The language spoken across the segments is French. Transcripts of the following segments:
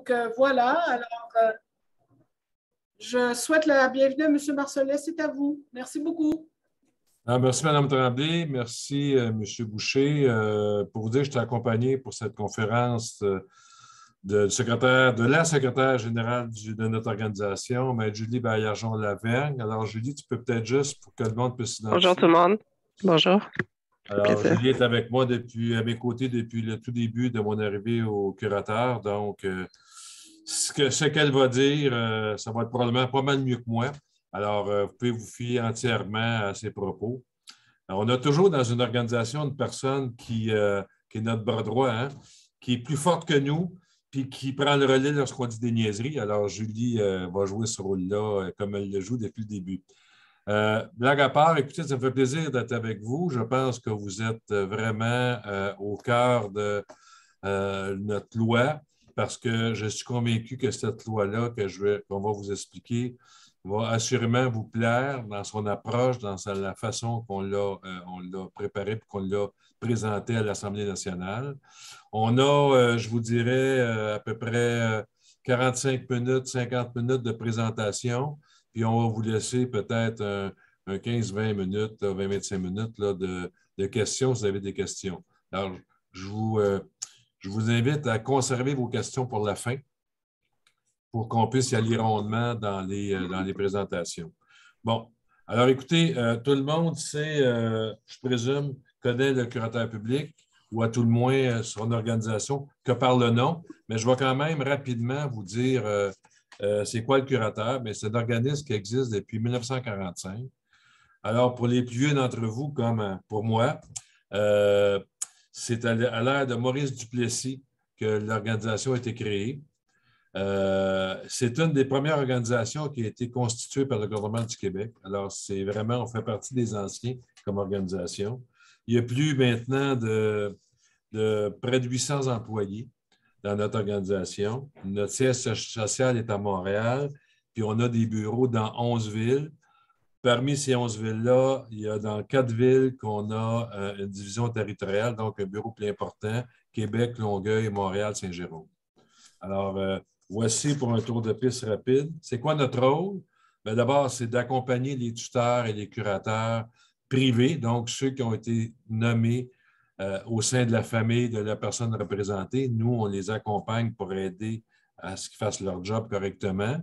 Donc, voilà. Alors, je souhaite la bienvenue à M. Marcellet. C'est à vous. Merci beaucoup. Merci, Mme Tremblay. Merci, M. Boucher. Pour vous dire, je t'ai accompagné pour cette conférence de la secrétaire générale de notre organisation, Mme Julie Baillargeon-Lavergne. Alors, Julie, tu peux peut-être juste, pour que le monde puisse s'identifier. Bonjour tout le monde. Bonjour. Alors, Julie est avec moi à mes côtés depuis le tout début de mon arrivée au curateur. Donc, ce qu'elle va dire, ça va être probablement pas mal mieux que moi. Alors, vous pouvez vous fier entièrement à ses propos. Alors, on a toujours dans une organisation une personne qui est notre bras droit, hein, qui est plus forte que nous, puis qui prend le relais lorsqu'on dit des niaiseries. Alors, Julie va jouer ce rôle-là comme elle le joue depuis le début. Blague à part, écoutez, ça me fait plaisir d'être avec vous. Je pense que vous êtes vraiment au cœur de notre loi parce que je suis convaincu que cette loi-là qu'on va vous expliquer va assurément vous plaire dans son approche, dans la façon qu'on l'a préparée et qu'on l'a présentée à l'Assemblée nationale. On a, je vous dirais, à peu près 45 minutes, 50 minutes de présentation. Puis on va vous laisser peut-être un 15-20 minutes, 20-25 minutes là, de questions si vous avez des questions. Alors, je vous invite à conserver vos questions pour la fin pour qu'on puisse y aller rondement dans les présentations. Bon, alors écoutez, tout le monde sait, je présume, connaît le curateur public ou à tout le moins son organisation que par le nom, mais je vais quand même rapidement vous dire c'est quoi le curateur? Bien, c'est un organisme qui existe depuis 1945. Alors, pour les plus vieux d'entre vous, comme pour moi, c'est à l'ère de Maurice Duplessis que l'organisation a été créée. C'est une des premières organisations qui a été constituée par le gouvernement du Québec. Alors, c'est vraiment, on fait partie des anciens comme organisation. Il y a plus maintenant de près de 800 employés dans notre organisation. Notre siège social est à Montréal, puis on a des bureaux dans 11 villes. Parmi ces 11 villes-là, il y a dans 4 villes qu'on a une division territoriale, donc un bureau plus important, Québec, Longueuil, Montréal, Saint-Jérôme. Alors, voici pour un tour de piste rapide. C'est quoi notre rôle? Bien, d'abord, c'est d'accompagner les tuteurs et les curateurs privés, donc ceux qui ont été nommés au sein de la famille de la personne représentée. Nous, on les accompagne pour aider à ce qu'ils fassent leur job correctement.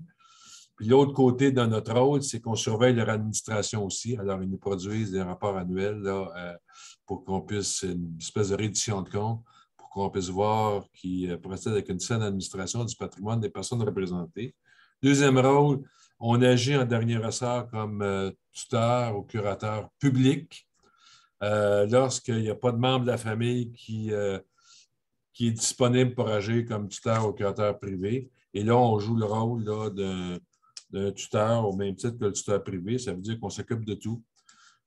Puis l'autre côté de notre rôle, c'est qu'on surveille leur administration aussi. Alors, ils nous produisent des rapports annuels là, pour qu'on puisse, une espèce de reddition de compte, pour qu'on puisse voir qu'ils procèdent avec une saine administration du patrimoine des personnes représentées. Deuxième rôle, on agit en dernier ressort comme tuteur ou curateur public. Lorsqu'il n'y a pas de membre de la famille qui est disponible pour agir comme tuteur ou curateur privé. Et là, on joue le rôle d'un tuteur au même titre que le tuteur privé. Ça veut dire qu'on s'occupe de tout.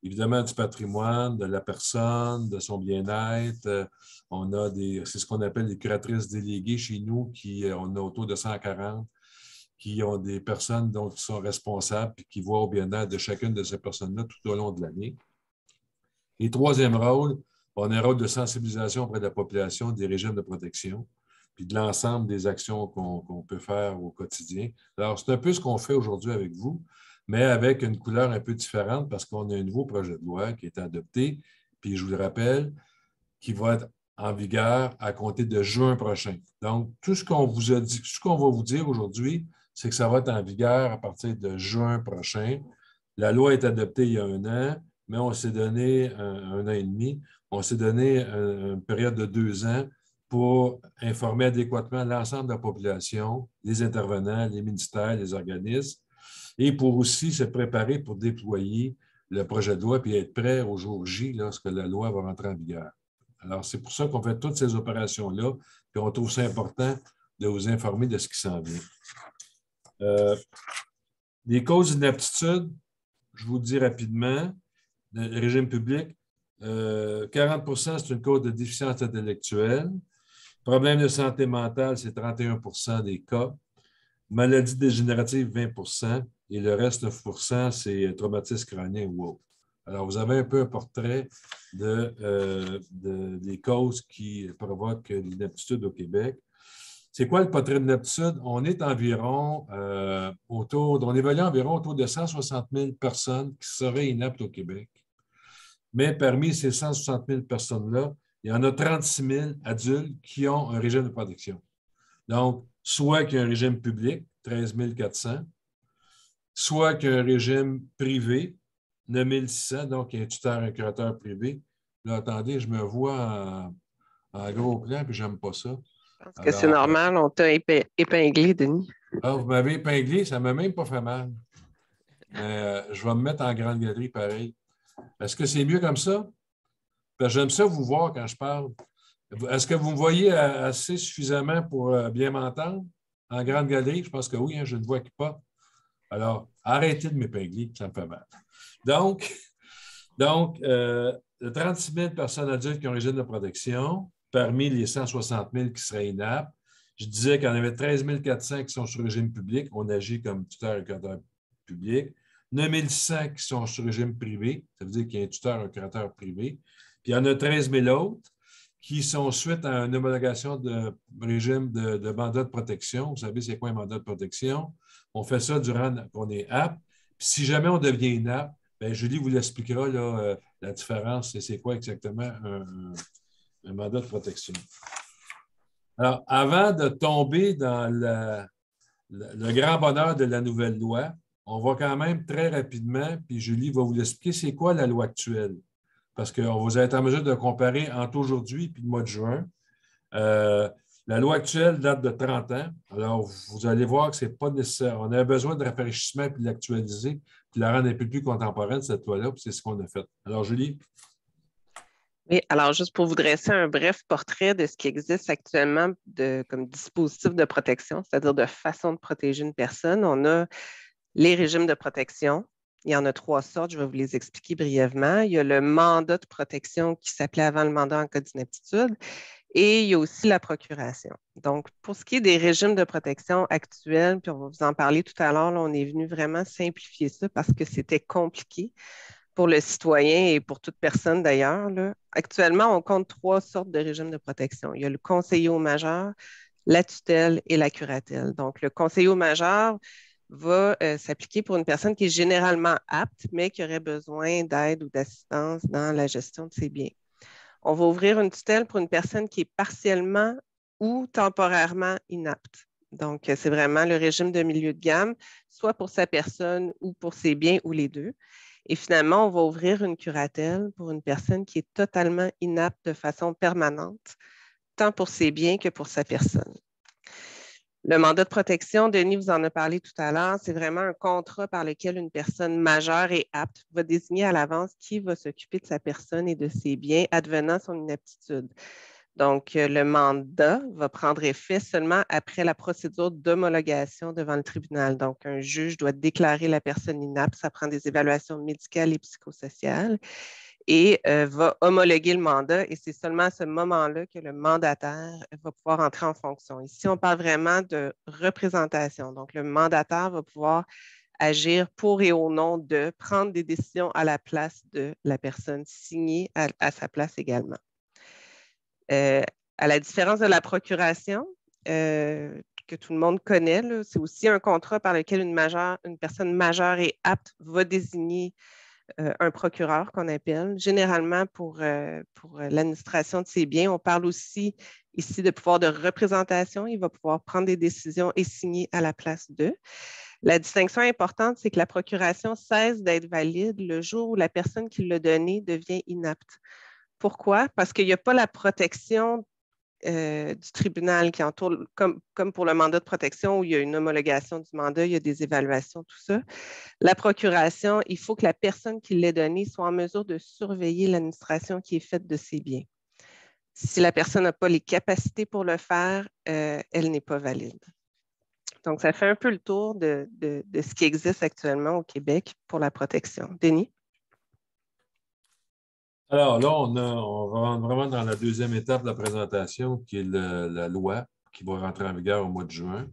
Évidemment, du patrimoine, de la personne, de son bien-être. On a c'est ce qu'on appelle les curatrices déléguées chez nous, on a autour de 140, qui ont des personnes dont ils sont responsables et qui voient au bien-être de chacune de ces personnes-là tout au long de l'année. Et troisième rôle, on a un rôle de sensibilisation auprès de la population des régimes de protection, puis de l'ensemble des actions qu'on peut faire au quotidien. Alors, c'est un peu ce qu'on fait aujourd'hui avec vous, mais avec une couleur un peu différente parce qu'on a un nouveau projet de loi qui est adopté, puis je vous le rappelle, qui va être en vigueur à compter de juin prochain. Donc, tout ce qu'on vous a dit, tout ce qu'on va vous dire aujourd'hui, c'est que ça va être en vigueur à partir de juin prochain. La loi est adoptée il y a 1 an, mais on s'est donné un an et demi, on s'est donné une période de 2 ans pour informer adéquatement l'ensemble de la population, les intervenants, les ministères, les organismes, et pour aussi se préparer pour déployer le projet de loi puis être prêt au jour J lorsque la loi va rentrer en vigueur. Alors, c'est pour ça qu'on fait toutes ces opérations-là, puis on trouve ça important de vous informer de ce qui s'en vient. Les causes d'inaptitude, je vous le dis rapidement, le régime public, 40 % c'est une cause de déficience intellectuelle. Problème de santé mentale, c'est 31 % des cas. Maladie dégénérative, 20 % et le reste, 9 %, c'est traumatisme crânien ou autre. Alors, vous avez un peu un portrait des causes qui provoquent l'inaptitude au Québec. C'est quoi le portrait d'inaptitude? On est environ on évalue environ autour de 160 000 personnes qui seraient inaptes au Québec. Mais parmi ces 160 000 personnes-là, il y en a 36 000 adultes qui ont un régime de protection. Donc, soit qu'il y a un régime public, 13 400, soit qu'il y a un régime privé, 9 600, donc il y a un tuteur et un curateur privé. Là, attendez, je me vois en gros plan, puis j'aime pas ça. Je pense que c'est Alors, normal, on t'a épinglé, Denis. vous m'avez épinglé, ça ne m'a même pas fait mal. Mais je vais me mettre en grande galerie pareil. Est-ce que c'est mieux comme ça? Parce que j'aime ça vous voir quand je parle. Est-ce que vous me voyez assez suffisamment pour bien m'entendre en grande galerie? Je pense que oui, hein, je ne vois pas. Alors, arrêtez de m'épingler, ça me fait mal. Donc 36 000 personnes adultes qui ont un régime de protection, parmi les 160 000 qui seraient inaptes. Je disais qu'il y en avait 13 400 qui sont sur régime public. On agit comme tuteur et curateur public. 9 600 qui sont sur régime privé. Ça veut dire qu'il y a un tuteur et un curateur privé. Puis il y en a 13 000 autres qui sont suite à une homologation de régime de mandat de protection. Vous savez, c'est quoi un mandat de protection? On fait ça durant qu'on est apte. Puis si jamais on devient inapte, bien, Julie vous l'expliquera, là, la différence, c'est quoi exactement un mandat de protection. Alors, avant de tomber dans le grand bonheur de la nouvelle loi, on va quand même très rapidement, puis Julie va vous l'expliquer, c'est quoi la loi actuelle? Parce qu'on vous être en mesure de comparer entre aujourd'hui et le mois de juin. La loi actuelle date de 30 ans. Alors, vous allez voir que ce n'est pas nécessaire. On a besoin de rafraîchissement puis de l'actualiser, puis de la rendre un peu plus contemporaine, cette loi-là, puis c'est ce qu'on a fait. Alors, Julie? Oui, alors juste pour vous dresser un bref portrait de ce qui existe actuellement comme dispositif de protection, c'est-à-dire de façon de protéger une personne, on a les régimes de protection. Il y en a 3 sortes, je vais vous les expliquer brièvement. Il y a le mandat de protection qui s'appelait avant le mandat en cas d'inaptitude et il y a aussi la procuration. Donc, pour ce qui est des régimes de protection actuels, puis on va vous en parler tout à l'heure, là, on est venu vraiment simplifier ça parce que c'était compliqué pour le citoyen et pour toute personne d'ailleurs. Actuellement, on compte 3 sortes de régimes de protection. Il y a le conseiller au majeur, la tutelle et la curatelle. Donc, le conseiller au majeur va s'appliquer pour une personne qui est généralement apte, mais qui aurait besoin d'aide ou d'assistance dans la gestion de ses biens. On va ouvrir une tutelle pour une personne qui est partiellement ou temporairement inapte. Donc, c'est vraiment le régime de milieu de gamme, soit pour sa personne ou pour ses biens ou les deux. Et finalement, on va ouvrir une curatelle pour une personne qui est totalement inapte de façon permanente, tant pour ses biens que pour sa personne. Le mandat de protection, Denis vous en a parlé tout à l'heure, c'est vraiment un contrat par lequel une personne majeure et apte va désigner à l'avance qui va s'occuper de sa personne et de ses biens advenant son inaptitude. Donc, le mandat va prendre effet seulement après la procédure d'homologation devant le tribunal. Donc, un juge doit déclarer la personne inapte, ça prend des évaluations médicales et psychosociales, et va homologuer le mandat. Et c'est seulement à ce moment-là que le mandataire va pouvoir entrer en fonction. Ici, on parle vraiment de représentation. Donc, le mandataire va pouvoir agir pour et au nom de, prendre des décisions à la place de la personne, signer à sa place également. À la différence de la procuration, que tout le monde connaît, c'est aussi un contrat par lequel une personne majeure et apte va désigner un procureur qu'on appelle, généralement pour l'administration de ses biens. On parle aussi ici de pouvoir de représentation. Il va pouvoir prendre des décisions et signer à la place d'eux. La distinction importante, c'est que la procuration cesse d'être valide le jour où la personne qui l'a donnée devient inapte. Pourquoi? Parce qu'il n'y a pas la protection du tribunal qui entoure, comme pour le mandat de protection où il y a une homologation du mandat, il y a des évaluations, tout ça. La procuration, il faut que la personne qui l'ait donnée soit en mesure de surveiller l'administration qui est faite de ses biens. Si la personne n'a pas les capacités pour le faire, elle n'est pas valide. Donc, ça fait un peu le tour de ce qui existe actuellement au Québec pour la protection. Denis? Alors là, on va rentrer vraiment dans la deuxième étape de la présentation, qui est la loi qui va rentrer en vigueur au mois de juin.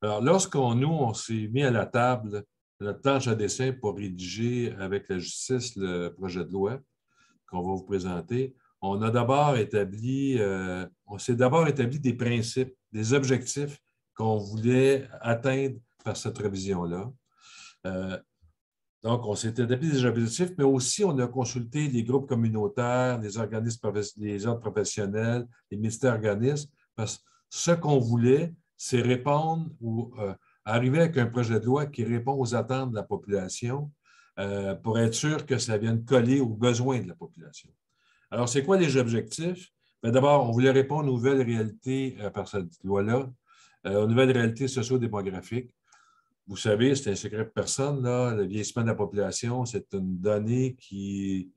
Alors, on s'est mis à la table, notre planche à dessin pour rédiger avec la justice le projet de loi qu'on va vous présenter, on s'est d'abord établi des principes, des objectifs qu'on voulait atteindre par cette révision-là. Donc, on s'est établi des objectifs, mais aussi on a consulté les groupes communautaires, les organismes, les ordres professionnels, les ministères organismes, parce que ce qu'on voulait, c'est répondre ou arriver avec un projet de loi qui répond aux attentes de la population pour être sûr que ça vienne coller aux besoins de la population. Alors, c'est quoi les objectifs? D'abord, on voulait répondre aux nouvelles réalités par cette loi-là, aux nouvelles réalités socio-démographiques. Vous savez, c'est un secret pour personne, là, le vieillissement de la population, c'est une donnée qui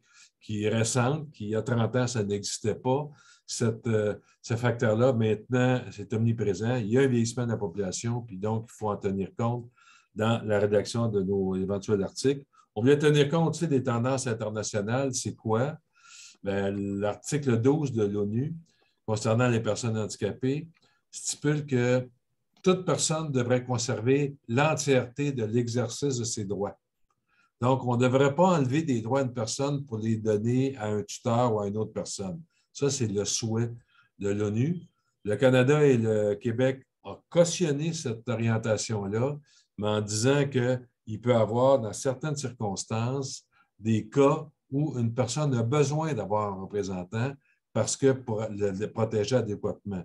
est récente, qui, il y a 30 ans, ça n'existait pas. Ce facteur-là, maintenant, c'est omniprésent. Il y a un vieillissement de la population, puis donc, il faut en tenir compte dans la rédaction de nos éventuels articles. On voulait tenir compte aussi des tendances internationales. C'est quoi? L'article 12 de l'ONU concernant les personnes handicapées stipule que toute personne devrait conserver l'entièreté de l'exercice de ses droits. Donc, on ne devrait pas enlever des droits à une personne pour les donner à un tuteur ou à une autre personne. Ça, c'est le souhait de l'ONU. Le Canada et le Québec ont cautionné cette orientation-là, mais en disant qu'il peut y avoir, dans certaines circonstances, des cas où une personne a besoin d'avoir un représentant parce que pour le protéger adéquatement,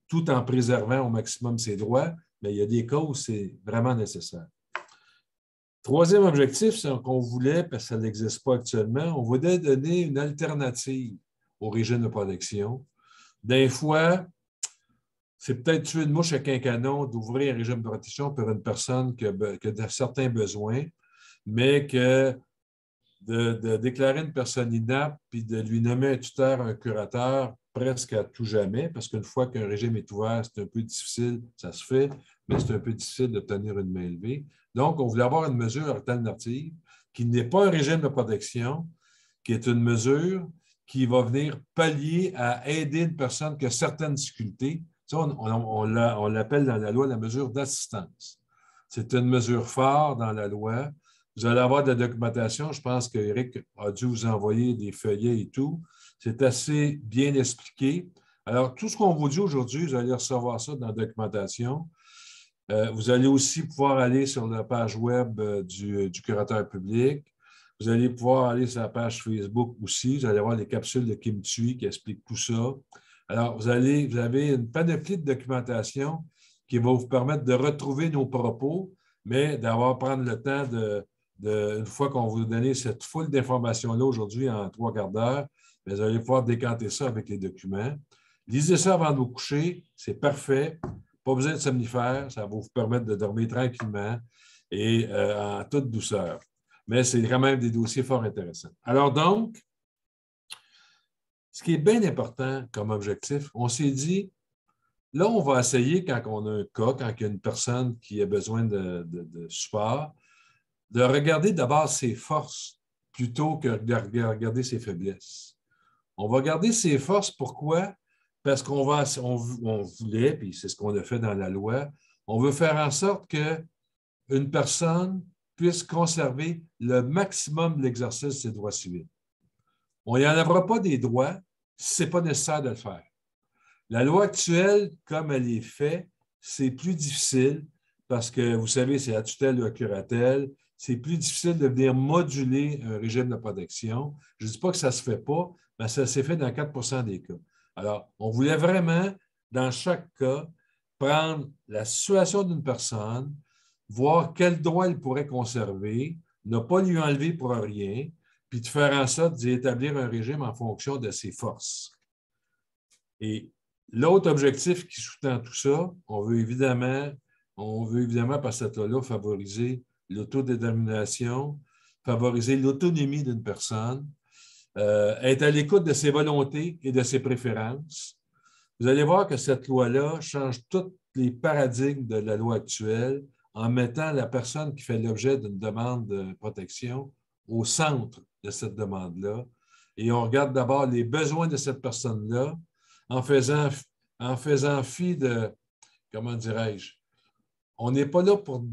tout en préservant au maximum ses droits, mais il y a des cas où c'est vraiment nécessaire. Troisième objectif, c'est qu'on voulait, parce que ça n'existe pas actuellement, on voulait donner une alternative au régime de protection. Des fois, c'est peut-être tuer une mouche avec un canon d'ouvrir un régime de protection pour une personne qui a certains besoins, mais que de déclarer une personne inapte puis de lui nommer un tuteur, un curateur, presque à tout jamais, parce qu'une fois qu'un régime est ouvert, c'est un peu difficile, ça se fait, mais c'est un peu difficile d'obtenir une main levée. Donc, on voulait avoir une mesure alternative qui n'est pas un régime de protection, qui est une mesure qui va venir pallier à aider une personne qui a certaines difficultés. Ça, on l'appelle dans la loi la mesure d'assistance. C'est une mesure forte dans la loi. Vous allez avoir de la documentation. Je pense qu'Éric a dû vous envoyer des feuillets et tout. C'est assez bien expliqué. Alors, tout ce qu'on vous dit aujourd'hui, vous allez recevoir ça dans la documentation. Vous allez aussi pouvoir aller sur la page web du curateur public. Vous allez pouvoir aller sur la page Facebook aussi. Vous allez avoir les capsules de Kim Thuy qui expliquent tout ça. Alors, vous avez une panoplie de documentation qui va vous permettre de retrouver nos propos, mais prendre le temps une fois qu'on vous donne cette foule d'informations-là aujourd'hui en 3 quarts d'heure, vous allez pouvoir décanter ça avec les documents. Lisez ça avant de vous coucher, c'est parfait. Pas besoin de somnifères, ça va vous permettre de dormir tranquillement et en toute douceur. Mais c'est quand même des dossiers fort intéressants. Alors donc, ce qui est bien important comme objectif, on s'est dit, là, on va essayer, quand on a un cas, quand il y a une personne qui a besoin de support, de regarder d'abord ses forces plutôt que de regarder ses faiblesses. On va regarder ses forces, pourquoi? Parce qu'on voulait, puis c'est ce qu'on a fait dans la loi, on veut faire en sorte qu'une personne puisse conserver le maximum de l'exercice de ses droits civils. On n'y enlèvera pas des droits si ce n'est pas nécessaire de le faire. La loi actuelle, comme elle est faite, c'est plus difficile parce que, vous savez, c'est la tutelle ou la curatelle. C'est plus difficile de venir moduler un régime de protection. Je ne dis pas que ça ne se fait pas, mais ça s'est fait dans 4 % des cas. Alors, on voulait vraiment, dans chaque cas, prendre la situation d'une personne, voir quel droit elle pourrait conserver, ne pas lui enlever pour rien, puis de faire en sorte d'établir un régime en fonction de ses forces. Et l'autre objectif qui sous-tend tout ça, on veut évidemment par cette loi-là, favoriser l'autodétermination, favoriser l'autonomie d'une personne, être à l'écoute de ses volontés et de ses préférences. Vous allez voir que cette loi-là change tous les paradigmes de la loi actuelle en mettant la personne qui fait l'objet d'une demande de protection au centre de cette demande-là. Et on regarde d'abord les besoins de cette personne-là en faisant fi de, comment dirais-je, on n'est pas là pour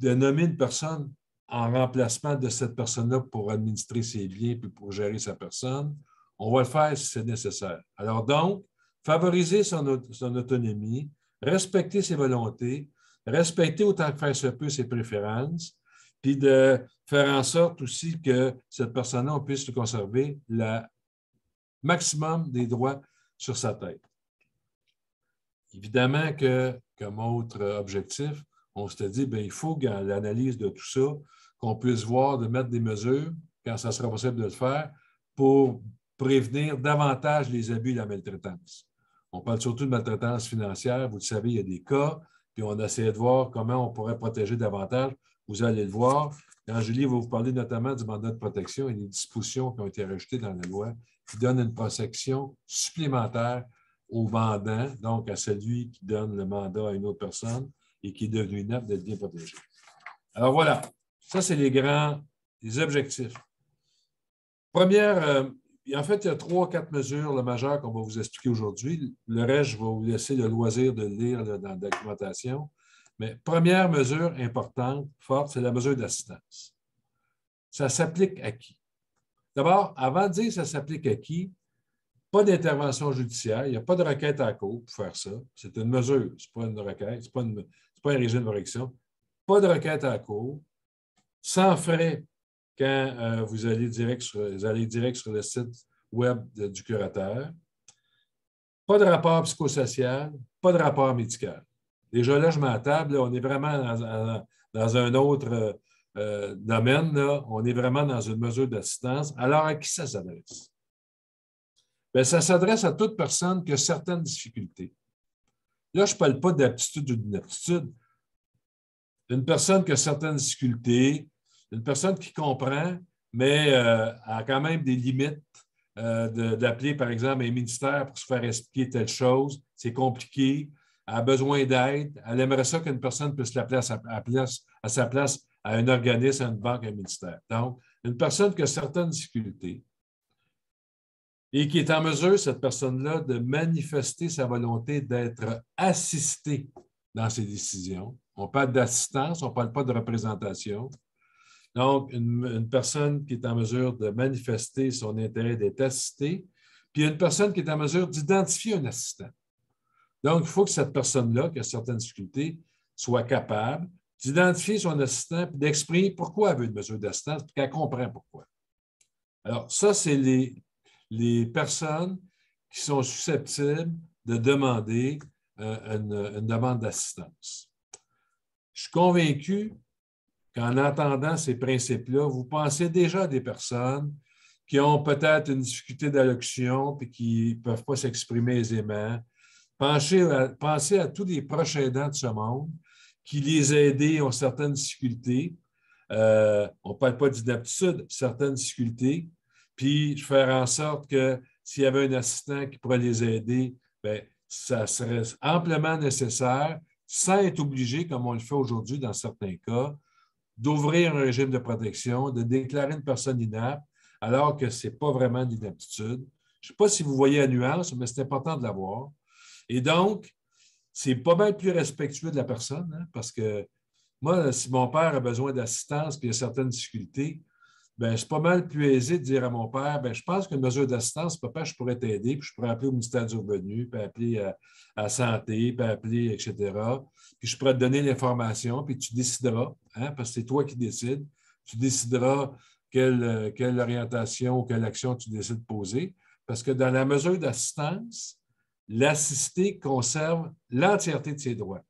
nommer une personne en remplacement de cette personne-là pour administrer ses biens puis pour gérer sa personne. On va le faire si c'est nécessaire. Alors donc, favoriser son autonomie, respecter ses volontés, respecter autant que faire se peut ses préférences, puis de faire en sorte aussi que cette personne-là, on puisse conserver le maximum des droits sur sa tête. Évidemment que, comme autre objectif, on s'était dit, bien, il faut, dans l'analyse de tout ça, qu'on puisse voir de mettre des mesures, quand ça sera possible de le faire, pour prévenir davantage les abus et la maltraitance. On parle surtout de maltraitance financière. Vous le savez, il y a des cas, puis on essaie de voir comment on pourrait protéger davantage. Vous allez le voir. Quand Julie va vous parler notamment du mandat de protection et des dispositions qui ont été rajoutées dans la loi qui donnent une protection supplémentaire au mandant, donc à celui qui donne le mandat à une autre personne et qui est devenu inapte d'être bien protégé. Alors voilà, ça c'est les objectifs. Première, en fait, il y a 3 ou 4 mesures majeures qu'on va vous expliquer aujourd'hui. Le reste, je vais vous laisser le loisir de le lire dans la documentation. Mais première mesure importante, forte, c'est la mesure d'assistance. Ça s'applique à qui? D'abord, avant de dire ça s'applique à qui, pas d'intervention judiciaire, il n'y a pas de requête à la cour pour faire ça. C'est une mesure, ce n'est pas une requête, ce n'est pas un régime de correction. Pas de requête à la cour, sans frais quand vous allez direct sur le site web du curateur. Pas de rapport psychosocial, pas de rapport médical. Déjà là, je mets à table, là, on est vraiment dans un autre domaine. Là. On est vraiment dans une mesure d'assistance. Alors, à qui ça s'adresse? Bien, ça s'adresse à toute personne qui a certaines difficultés. Là, je ne parle pas d'aptitude ou d'inaptitude. Une personne qui a certaines difficultés, une personne qui comprend, mais a quand même des limites d'appeler, par exemple, un ministère pour se faire expliquer telle chose. C'est compliqué. Elle a besoin d'aide. Elle aimerait ça qu'une personne puisse l'appeler à sa place à un organisme, à une banque, à un ministère. Donc, une personne qui a certaines difficultés et qui est en mesure, cette personne-là, de manifester sa volonté d'être assistée dans ses décisions. On parle d'assistance, on ne parle pas de représentation. Donc, une personne qui est en mesure de manifester son intérêt d'être assistée, puis une personne qui est en mesure d'identifier un assistant. Donc, il faut que cette personne-là, qui a certaines difficultés, soit capable d'identifier son assistant et d'exprimer pourquoi elle veut une mesure d'assistance et qu'elle comprend pourquoi. Alors, ça, c'est les personnes qui sont susceptibles de demander une demande d'assistance. Je suis convaincu qu'en entendant ces principes-là, vous pensez déjà à des personnes qui ont peut-être une difficulté d'allocution et qui ne peuvent pas s'exprimer aisément. Pensez à tous les proches aidants de ce monde qui les aident ont certaines difficultés. On ne parle pas d'inaptitude, certaines difficultés. Puis faire en sorte que s'il y avait un assistant qui pourrait les aider, bien, ça serait amplement nécessaire, sans être obligé, comme on le fait aujourd'hui dans certains cas, d'ouvrir un régime de protection, de déclarer une personne inapte, alors que ce n'est pas vraiment d'inaptitude. Je ne sais pas si vous voyez la nuance, mais c'est important de l'avoir. Et donc, c'est pas mal plus respectueux de la personne, hein, parce que moi, si mon père a besoin d'assistance et il y a certaines difficultés, bien, c'est pas mal plus aisé de dire à mon père, bien, je pense qu'une mesure d'assistance, papa, je pourrais t'aider, puis je pourrais appeler au ministère du Revenu, puis appeler à la santé, puis appeler, etc. Puis je pourrais te donner l'information, puis tu décideras, hein, parce que c'est toi qui décides, tu décideras quelle orientation ou quelle action tu décides de poser, parce que dans la mesure d'assistance, l'assisté conserve l'entièreté de ses droits.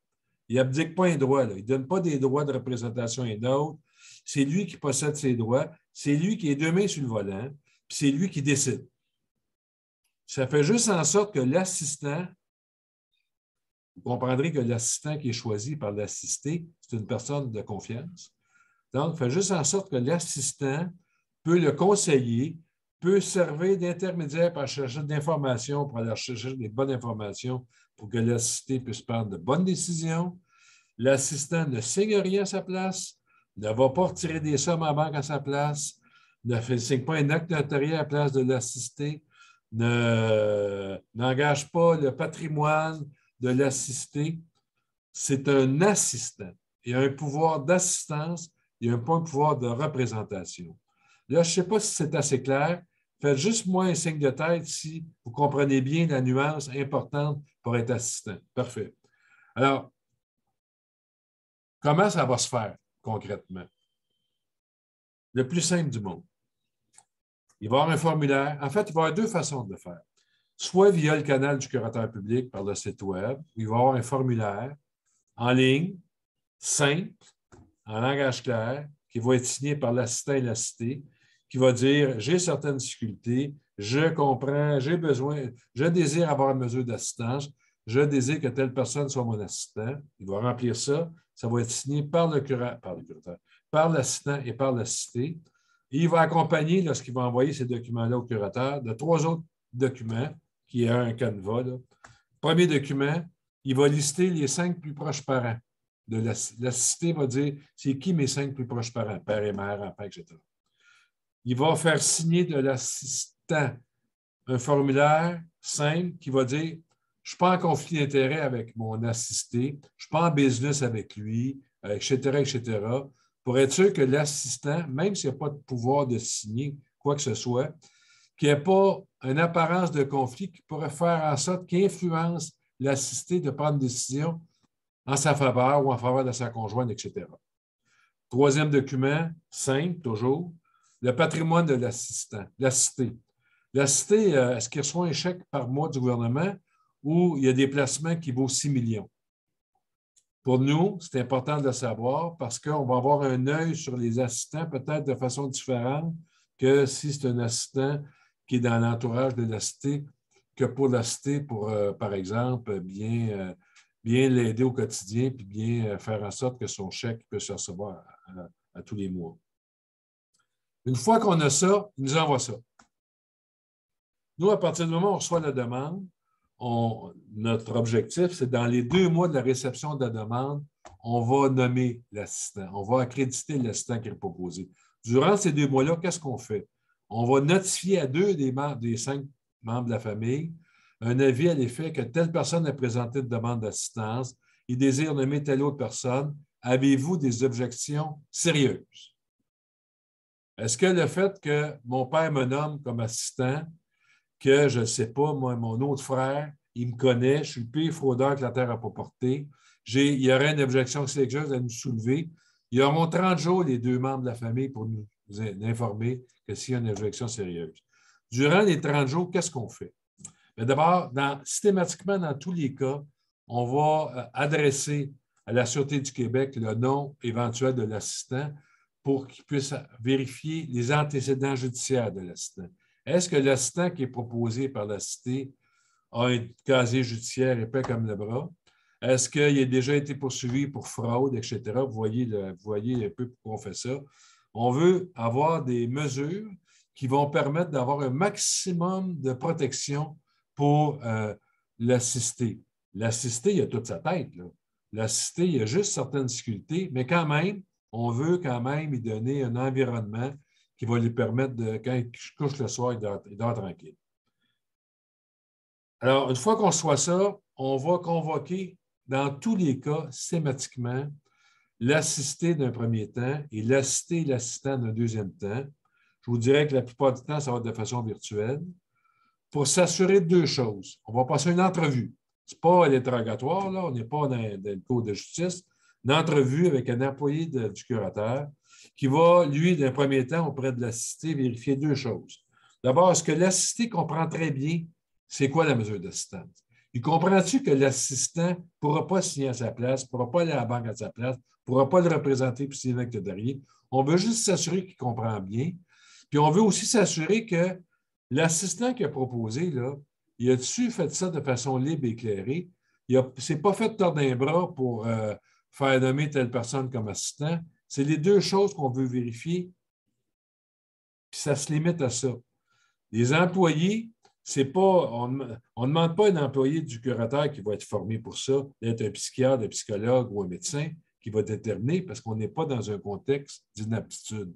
Il n'abdique pas un droit, là. Il ne donne pas des droits de représentation à un autre. C'est lui qui possède ses droits, c'est lui qui est deux mains sur le volant, puis c'est lui qui décide. Ça fait juste en sorte que l'assistant, vous comprendrez que l'assistant qui est choisi par l'assisté, c'est une personne de confiance. Donc, ça fait juste en sorte que l'assistant peut le conseiller, peut servir d'intermédiaire pour chercher de l'information, pour aller chercher des bonnes informations pour que l'assisté puisse prendre de bonnes décisions. L'assistant ne signe rien à sa place, ne va pas retirer des sommes en banque à sa place, ne signe pas un acte notarié à la place de l'assisté, n'engage pas le patrimoine de l'assisté. C'est un assistant. Il a un pouvoir d'assistance, il a un pouvoir de représentation. Là, je ne sais pas si c'est assez clair, Faites juste moi un signe de tête si vous comprenez bien la nuance importante pour être assistant. Parfait. Alors, comment ça va se faire concrètement? Le plus simple du monde. Il va y avoir un formulaire. En fait, il va y avoir deux façons de le faire. Soit via le canal du curateur public par le site Web, il va y avoir un formulaire en ligne, simple, en langage clair, qui va être signé par l'assistant et l'assisté, qui va dire « J'ai certaines difficultés, je comprends, j'ai besoin, je désire avoir une mesure d'assistance, je désire que telle personne soit mon assistant. » Il va remplir ça. Ça va être signé par le curateur, par l'assistant et par l'assisté. Et il va accompagner, lorsqu'il va envoyer ces documents-là au curateur, de 3 autres documents, qui est un canevas. Là. Premier document, il va lister les 5 plus proches parents. L'assisté va dire c'est qui mes 5 plus proches parents, père et mère, enfant, etc. Il va faire signer de l'assistant un formulaire simple qui va dire je ne suis pas en conflit d'intérêt avec mon assisté, je ne suis pas en business avec lui, etc., etc., pour être sûr que l'assistant, même s'il n'y a pas de pouvoir de signer quoi que ce soit, qu'il n'y ait pas une apparence de conflit qui pourrait faire en sorte qu'il influence l'assisté de prendre une décision en sa faveur ou en faveur de sa conjointe, etc. Troisième document, simple, toujours, le patrimoine de l'assistant, l'assisté. L'assisté, est-ce qu'il reçoit un chèque par mois du gouvernement ou il y a des placements qui vaut 6 millions? Pour nous, c'est important de le savoir parce qu'on va avoir un œil sur les assistants peut-être de façon différente que si c'est un assistant qui est dans l'entourage de l'assisté, que pour l'assisté, pour, par exemple, bien l'aider au quotidien puis bien faire en sorte que son chèque puisse se recevoir à tous les mois. Une fois qu'on a ça, il nous envoie ça. Nous, à partir du moment où on reçoit la demande, notre objectif, c'est dans les 2 mois de la réception de la demande, on va nommer l'assistant. On va accréditer l'assistant qui est proposé. Durant ces 2 mois-là, qu'est-ce qu'on fait? On va notifier à 2 des 5 membres de la famille un avis à l'effet que telle personne a présenté une demande d'assistance, il désire nommer telle autre personne. Avez-vous des objections sérieuses? Est-ce que le fait que mon père me nomme comme assistant, que je ne sais pas, moi, mon autre frère, il me connaît, je suis le pire fraudeur que la Terre n'a pas porté, il y aurait une objection sérieuse à nous soulever. Ils auront 30 jours, les 2 membres de la famille, pour nous informer que s'il y a une objection sérieuse. Durant les 30 jours, qu'est-ce qu'on fait? D'abord, systématiquement, dans tous les cas, on va adresser à la Sûreté du Québec le nom éventuel de l'assistant pour qu'il puisse vérifier les antécédents judiciaires de l'assistant. Est-ce que l'assistant qui est proposé par la Cité a un casier judiciaire épais comme le bras? Est-ce qu'il a déjà été poursuivi pour fraude, etc.? Vous voyez un peu pourquoi on fait ça. On veut avoir des mesures qui vont permettre d'avoir un maximum de protection pour l'assisté. L'assisté, il a toute sa tête. L'assisté, il a juste certaines difficultés, mais quand même, on veut quand même lui donner un environnement qui va lui permettre, quand il couche le soir, il dort tranquille. Alors, une fois qu'on soit ça, on va convoquer, dans tous les cas, systématiquement, l'assisté d'un premier temps et l'assisté et l'assistant d'un deuxième temps. Je vous dirais que la plupart du temps, ça va être de façon virtuelle. Pour s'assurer de 2 choses. On va passer une entrevue. Ce n'est pas l'interrogatoire, là, on n'est pas dans le cours de justice. Une entrevue avec un employé du curateur qui va, lui, d'un premier temps, auprès de l'assisté, vérifier 2 choses. D'abord, est-ce que l'assisté comprend très bien c'est quoi la mesure d'assistance? Il comprend-tu que l'assistant ne pourra pas signer à sa place, ne pourra pas aller à la banque à sa place, ne pourra pas le représenter pour signer un acte derrière? On veut juste s'assurer qu'il comprend bien. Puis on veut aussi s'assurer que l'assistant qui a proposé, là, il a-tu fait ça de façon libre et éclairée? Il ne s'est pas fait tordre un bras pour faire nommer telle personne comme assistant. C'est les 2 choses qu'on veut vérifier, puis ça se limite à ça. Les employés, c'est pas, on ne demande pas à un employé du curateur qui va être formé pour ça, d'être un psychiatre, un psychologue ou un médecin qui va déterminer parce qu'on n'est pas dans un contexte d'inaptitude.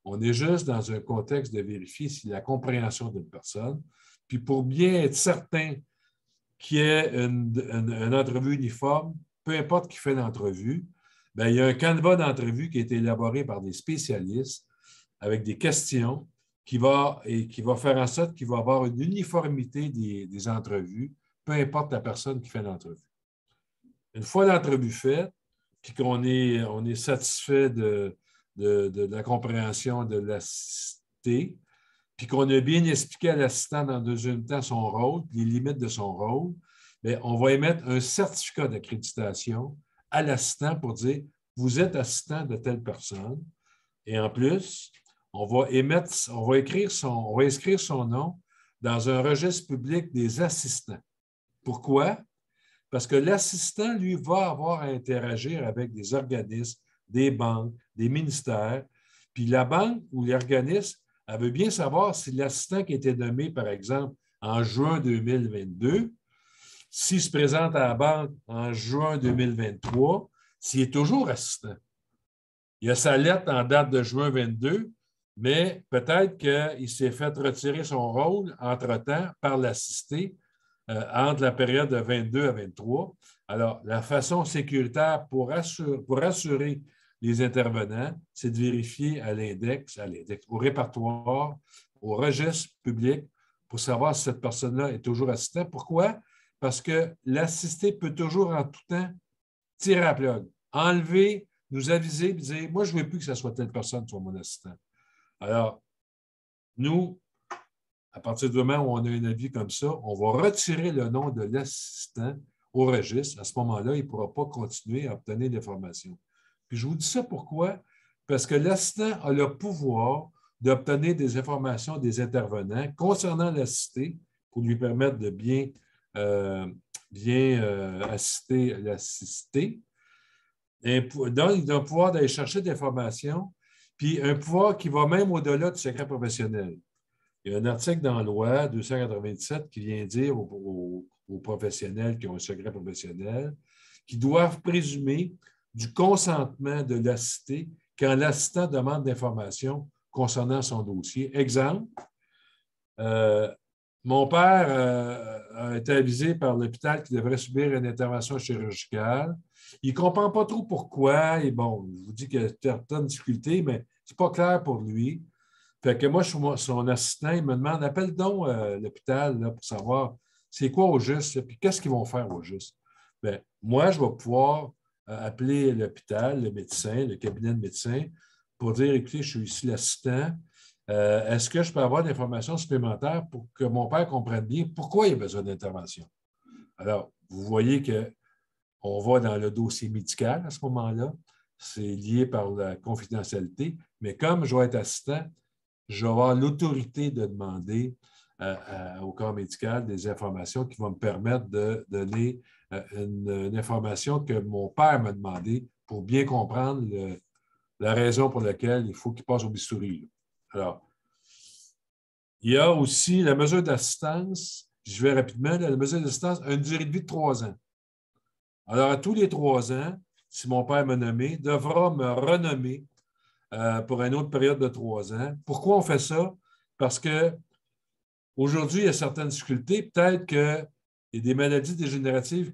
On est juste dans un contexte de vérifier si la compréhension d'une personne, puis pour bien être certain qu'il y ait une entrevue uniforme, peu importe qui fait l'entrevue, il y a un canevas d'entrevue qui a été élaboré par des spécialistes avec des questions qui va faire en sorte qu'il va avoir une uniformité des entrevues, peu importe la personne qui fait l'entrevue. Une fois l'entrevue faite, puis qu'on est satisfait de la compréhension de l'assisté, puis qu'on a bien expliqué à l'assistant dans le deuxième temps son rôle, les limites de son rôle, bien, on va émettre un certificat d'accréditation à l'assistant pour dire « Vous êtes assistant de telle personne ». Et en plus, on va inscrire son nom dans un registre public des assistants. Pourquoi? Parce que l'assistant, lui, va avoir à interagir avec des organismes, des banques, des ministères. Puis la banque ou l'organisme, elle veut bien savoir si l'assistant qui a été nommé, par exemple, en juin 2022, s'il se présente à la banque en juin 2023, s'il est toujours assistant. Il a sa lettre en date de juin 22, mais peut-être qu'il s'est fait retirer son rôle entre-temps par l'assisté entre la période de 22 à 23. Alors, la façon sécuritaire pour assurer les intervenants, c'est de vérifier à l'index, au répertoire, au registre public, pour savoir si cette personne-là est toujours assistant. Pourquoi? Parce que l'assisté peut toujours en tout temps tirer à la plug, enlever, nous aviser et dire « Moi, je ne veux plus que ce soit telle personne qui soit mon assistant. » Alors, nous, à partir du moment où on a un avis comme ça, on va retirer le nom de l'assistant au registre. À ce moment-là, il ne pourra pas continuer à obtenir l'information. Puis je vous dis ça pourquoi? Parce que l'assistant a le pouvoir d'obtenir des informations des intervenants concernant l'assisté pour lui permettre de bien assister l'assisté. Donc, il a le pouvoir d'aller chercher des informations, puis un pouvoir qui va même au-delà du secret professionnel. Il y a un article dans la loi 297 qui vient dire aux professionnels qui ont un secret professionnel qu'ils doivent présumer du consentement de l'assisté quand l'assistant demande d'informations concernant son dossier. Exemple, mon père a été avisé par l'hôpital qu'il devrait subir une intervention chirurgicale. Il ne comprend pas trop pourquoi. Et bon, je vous dis qu'il y a certaines difficultés, mais ce n'est pas clair pour lui. Fait que moi, je suis son assistant, il me demande, appelle donc l'hôpital pour savoir c'est quoi au juste, puis qu'est-ce qu'ils vont faire au juste. Bien, moi, je vais pouvoir appeler l'hôpital, le médecin, le cabinet de médecin, pour dire, écoutez, je suis ici l'assistant. Est-ce que je peux avoir des informations supplémentaires pour que mon père comprenne bien pourquoi il a besoin d'intervention? Alors, vous voyez qu'on va dans le dossier médical à ce moment-là. C'est lié par la confidentialité. Mais comme je vais être assistant, je vais avoir l'autorité de demander au corps médical des informations qui vont me permettre de donner une information que mon père m'a demandé pour bien comprendre la raison pour laquelle il faut qu'il passe au bistouri. Là. Alors, il y a aussi la mesure d'assistance. Je vais rapidement. La mesure d'assistance a une durée de vie de 3 ans. Alors, à tous les 3 ans, si mon père m'a nommé, devra me renommer pour une autre période de 3 ans. Pourquoi on fait ça? Parce qu'aujourd'hui, il y a certaines difficultés. Peut-être qu'il y a des maladies dégénératives,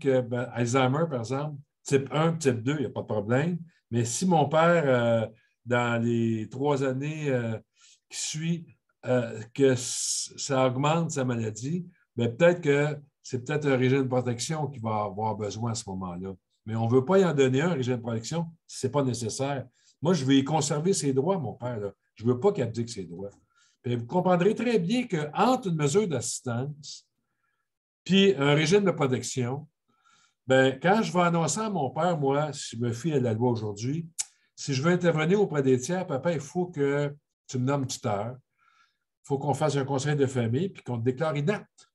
Alzheimer, par exemple, type 1, type 2, il n'y a pas de problème. Mais si mon père, dans les 3 années qui suivent, que ça augmente sa maladie, peut-être que c'est peut-être un régime de protection qu'il va avoir besoin à ce moment-là. Mais on ne veut pas y en donner un régime de protection si ce n'est pas nécessaire. Moi, je vais y conserver ses droits, mon père. Là. Je ne veux pas qu'il abdique ses droits. Puis vous comprendrez très bien qu'entre une mesure d'assistance puis un régime de protection, quand je vais annoncer à mon père, moi, si je me fie à la loi aujourd'hui, si je veux intervenir auprès des tiers, papa, il faut que tu me nommes tuteur. Il faut qu'on fasse un conseil de famille puis qu'on te déclare inapte.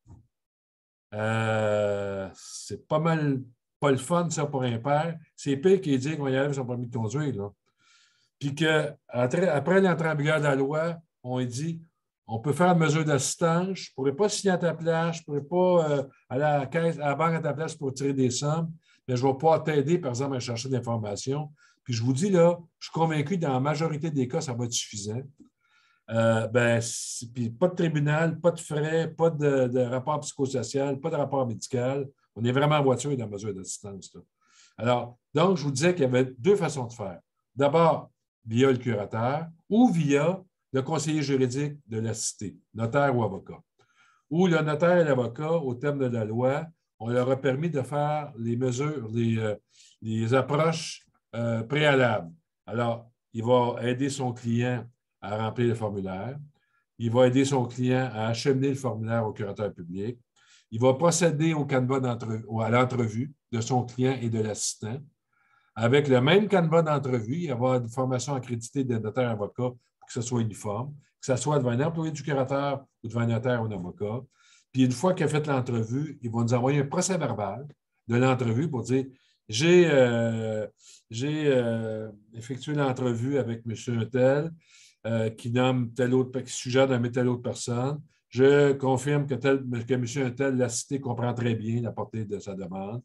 C'est pas mal pas le fun, ça, pour un père. C'est pire qu'il dit qu'on y enlève son permis de conduire. Là. Puis qu'après l'entrée en vigueur de la loi, on dit on peut faire une mesure d'assistance, je ne pourrais pas signer à ta place, je ne pourrais pas aller à la caisse, à la banque à ta place pour tirer des sommes, mais je vais pouvoir t'aider, par exemple, à chercher de l'information. Puis je vous dis, là, je suis convaincu que dans la majorité des cas, ça va être suffisant. Puis pas de tribunal, pas de frais, pas de rapport psychosocial, pas de rapport médical. On est vraiment en voiture dans la mesure d'assistance. Là. Alors, donc, je vous disais qu'il y avait 2 façons de faire. D'abord, via le curateur ou via le conseiller juridique de la cité, notaire ou avocat. Où le notaire et l'avocat, au terme de la loi, on leur a permis de faire les mesures, les approches préalables. Alors, il va aider son client à remplir le formulaire. Il va aider son client à acheminer le formulaire au curateur public. Il va procéder au canevas à l'entrevue de son client et de l'assistant. Avec le même canevas d'entrevue, il va y avoir une formation accréditée des notaires avocats pour que ce soit uniforme, que ce soit devant un employé du curateur ou devant un notaire ou un avocat. Puis une fois qu'il a fait l'entrevue, il va nous envoyer un procès-verbal de l'entrevue pour dire j'ai effectué l'entrevue avec M. Untel qui nomme telle autre, qui suggère de nommer telle autre personne. Je confirme que M. Untel, la cité, comprend très bien la portée de sa demande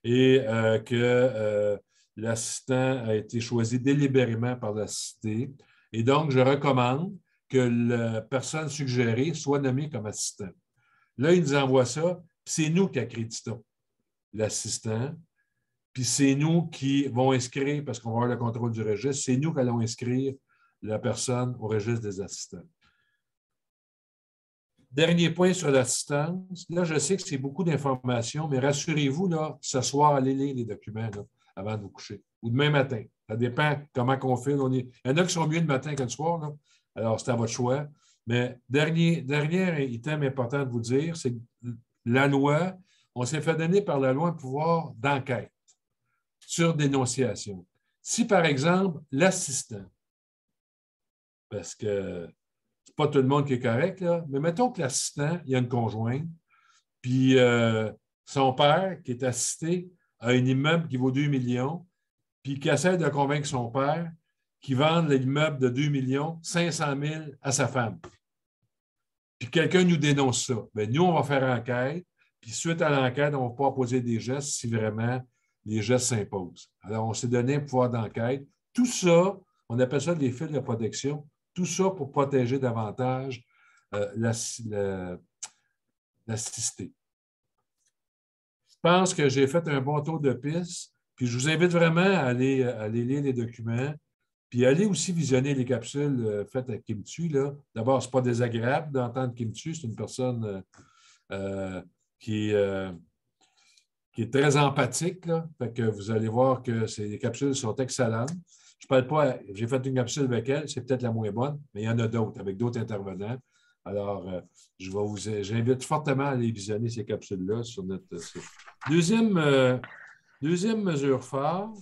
et que l'assistant a été choisi délibérément par la cité. Et donc, je recommande que la personne suggérée soit nommée comme assistant. Là, il nous envoie ça, c'est nous qui accréditons l'assistant, puis c'est nous qui vont inscrire, parce qu'on va avoir le contrôle du registre, c'est nous qui allons inscrire la personne au registre des assistants. Dernier point sur l'assistance. Là, je sais que c'est beaucoup d'informations, mais rassurez-vous, là, ce soir, allez lire les documents là, avant de vous coucher, ou demain matin. Ça dépend comment on fait. Il y en a qui sont mieux le matin que le soir, là. Alors, c'est à votre choix. Mais dernier item important de vous dire, c'est que la loi, on s'est fait donner par la loi un pouvoir d'enquête sur dénonciation. Si, par exemple, l'assistant, parce que c'est pas tout le monde qui est correct, là, mais mettons que l'assistant, il a une conjointe, puis son père, qui est assisté, a un immeuble qui vaut 2 millions, puis qui essaie de convaincre son père qu'il vende l'immeuble de 2 millions, 500 000 à sa femme. Puis quelqu'un nous dénonce ça. Bien, nous, on va faire enquête, puis suite à l'enquête, on va pouvoir poser des gestes si vraiment les gestes s'imposent. Alors, on s'est donné un pouvoir d'enquête. Tout ça, on appelle ça des fils de protection, tout ça pour protéger davantage l'assisté. Je pense que j'ai fait un bon tour de piste, puis je vous invite vraiment à aller lire les documents, puis allez aussi visionner les capsules faites avec Kim Thuy. D'abord, ce n'est pas désagréable d'entendre Kim Thuy, c'est une personne qui est très empathique. Là. Fait que vous allez voir que les capsules sont excellentes. Je ne parle pas, j'ai fait une capsule avec elle, c'est peut-être la moins bonne, mais il y en a d'autres, avec d'autres intervenants. Alors, j'invite fortement à aller visionner ces capsules-là sur notre site. Deuxième mesure phare,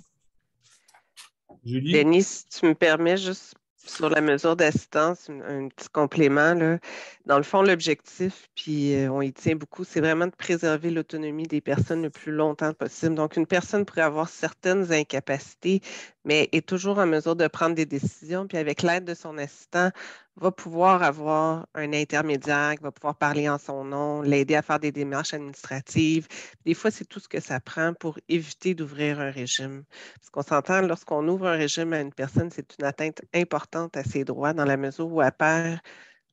Julie. Denis, si tu me permets, juste sur la mesure d'assistance, un petit complément, là. Dans le fond, l'objectif, puis on y tient beaucoup, c'est vraiment de préserver l'autonomie des personnes le plus longtemps possible. Donc, une personne pourrait avoir certaines incapacités, mais est toujours en mesure de prendre des décisions, puis avec l'aide de son assistant, va pouvoir avoir un intermédiaire qui va pouvoir parler en son nom, l'aider à faire des démarches administratives. Des fois, c'est tout ce que ça prend pour éviter d'ouvrir un régime. Parce qu'on s'entend, lorsqu'on ouvre un régime à une personne, c'est une atteinte importante à ses droits dans la mesure où elle perd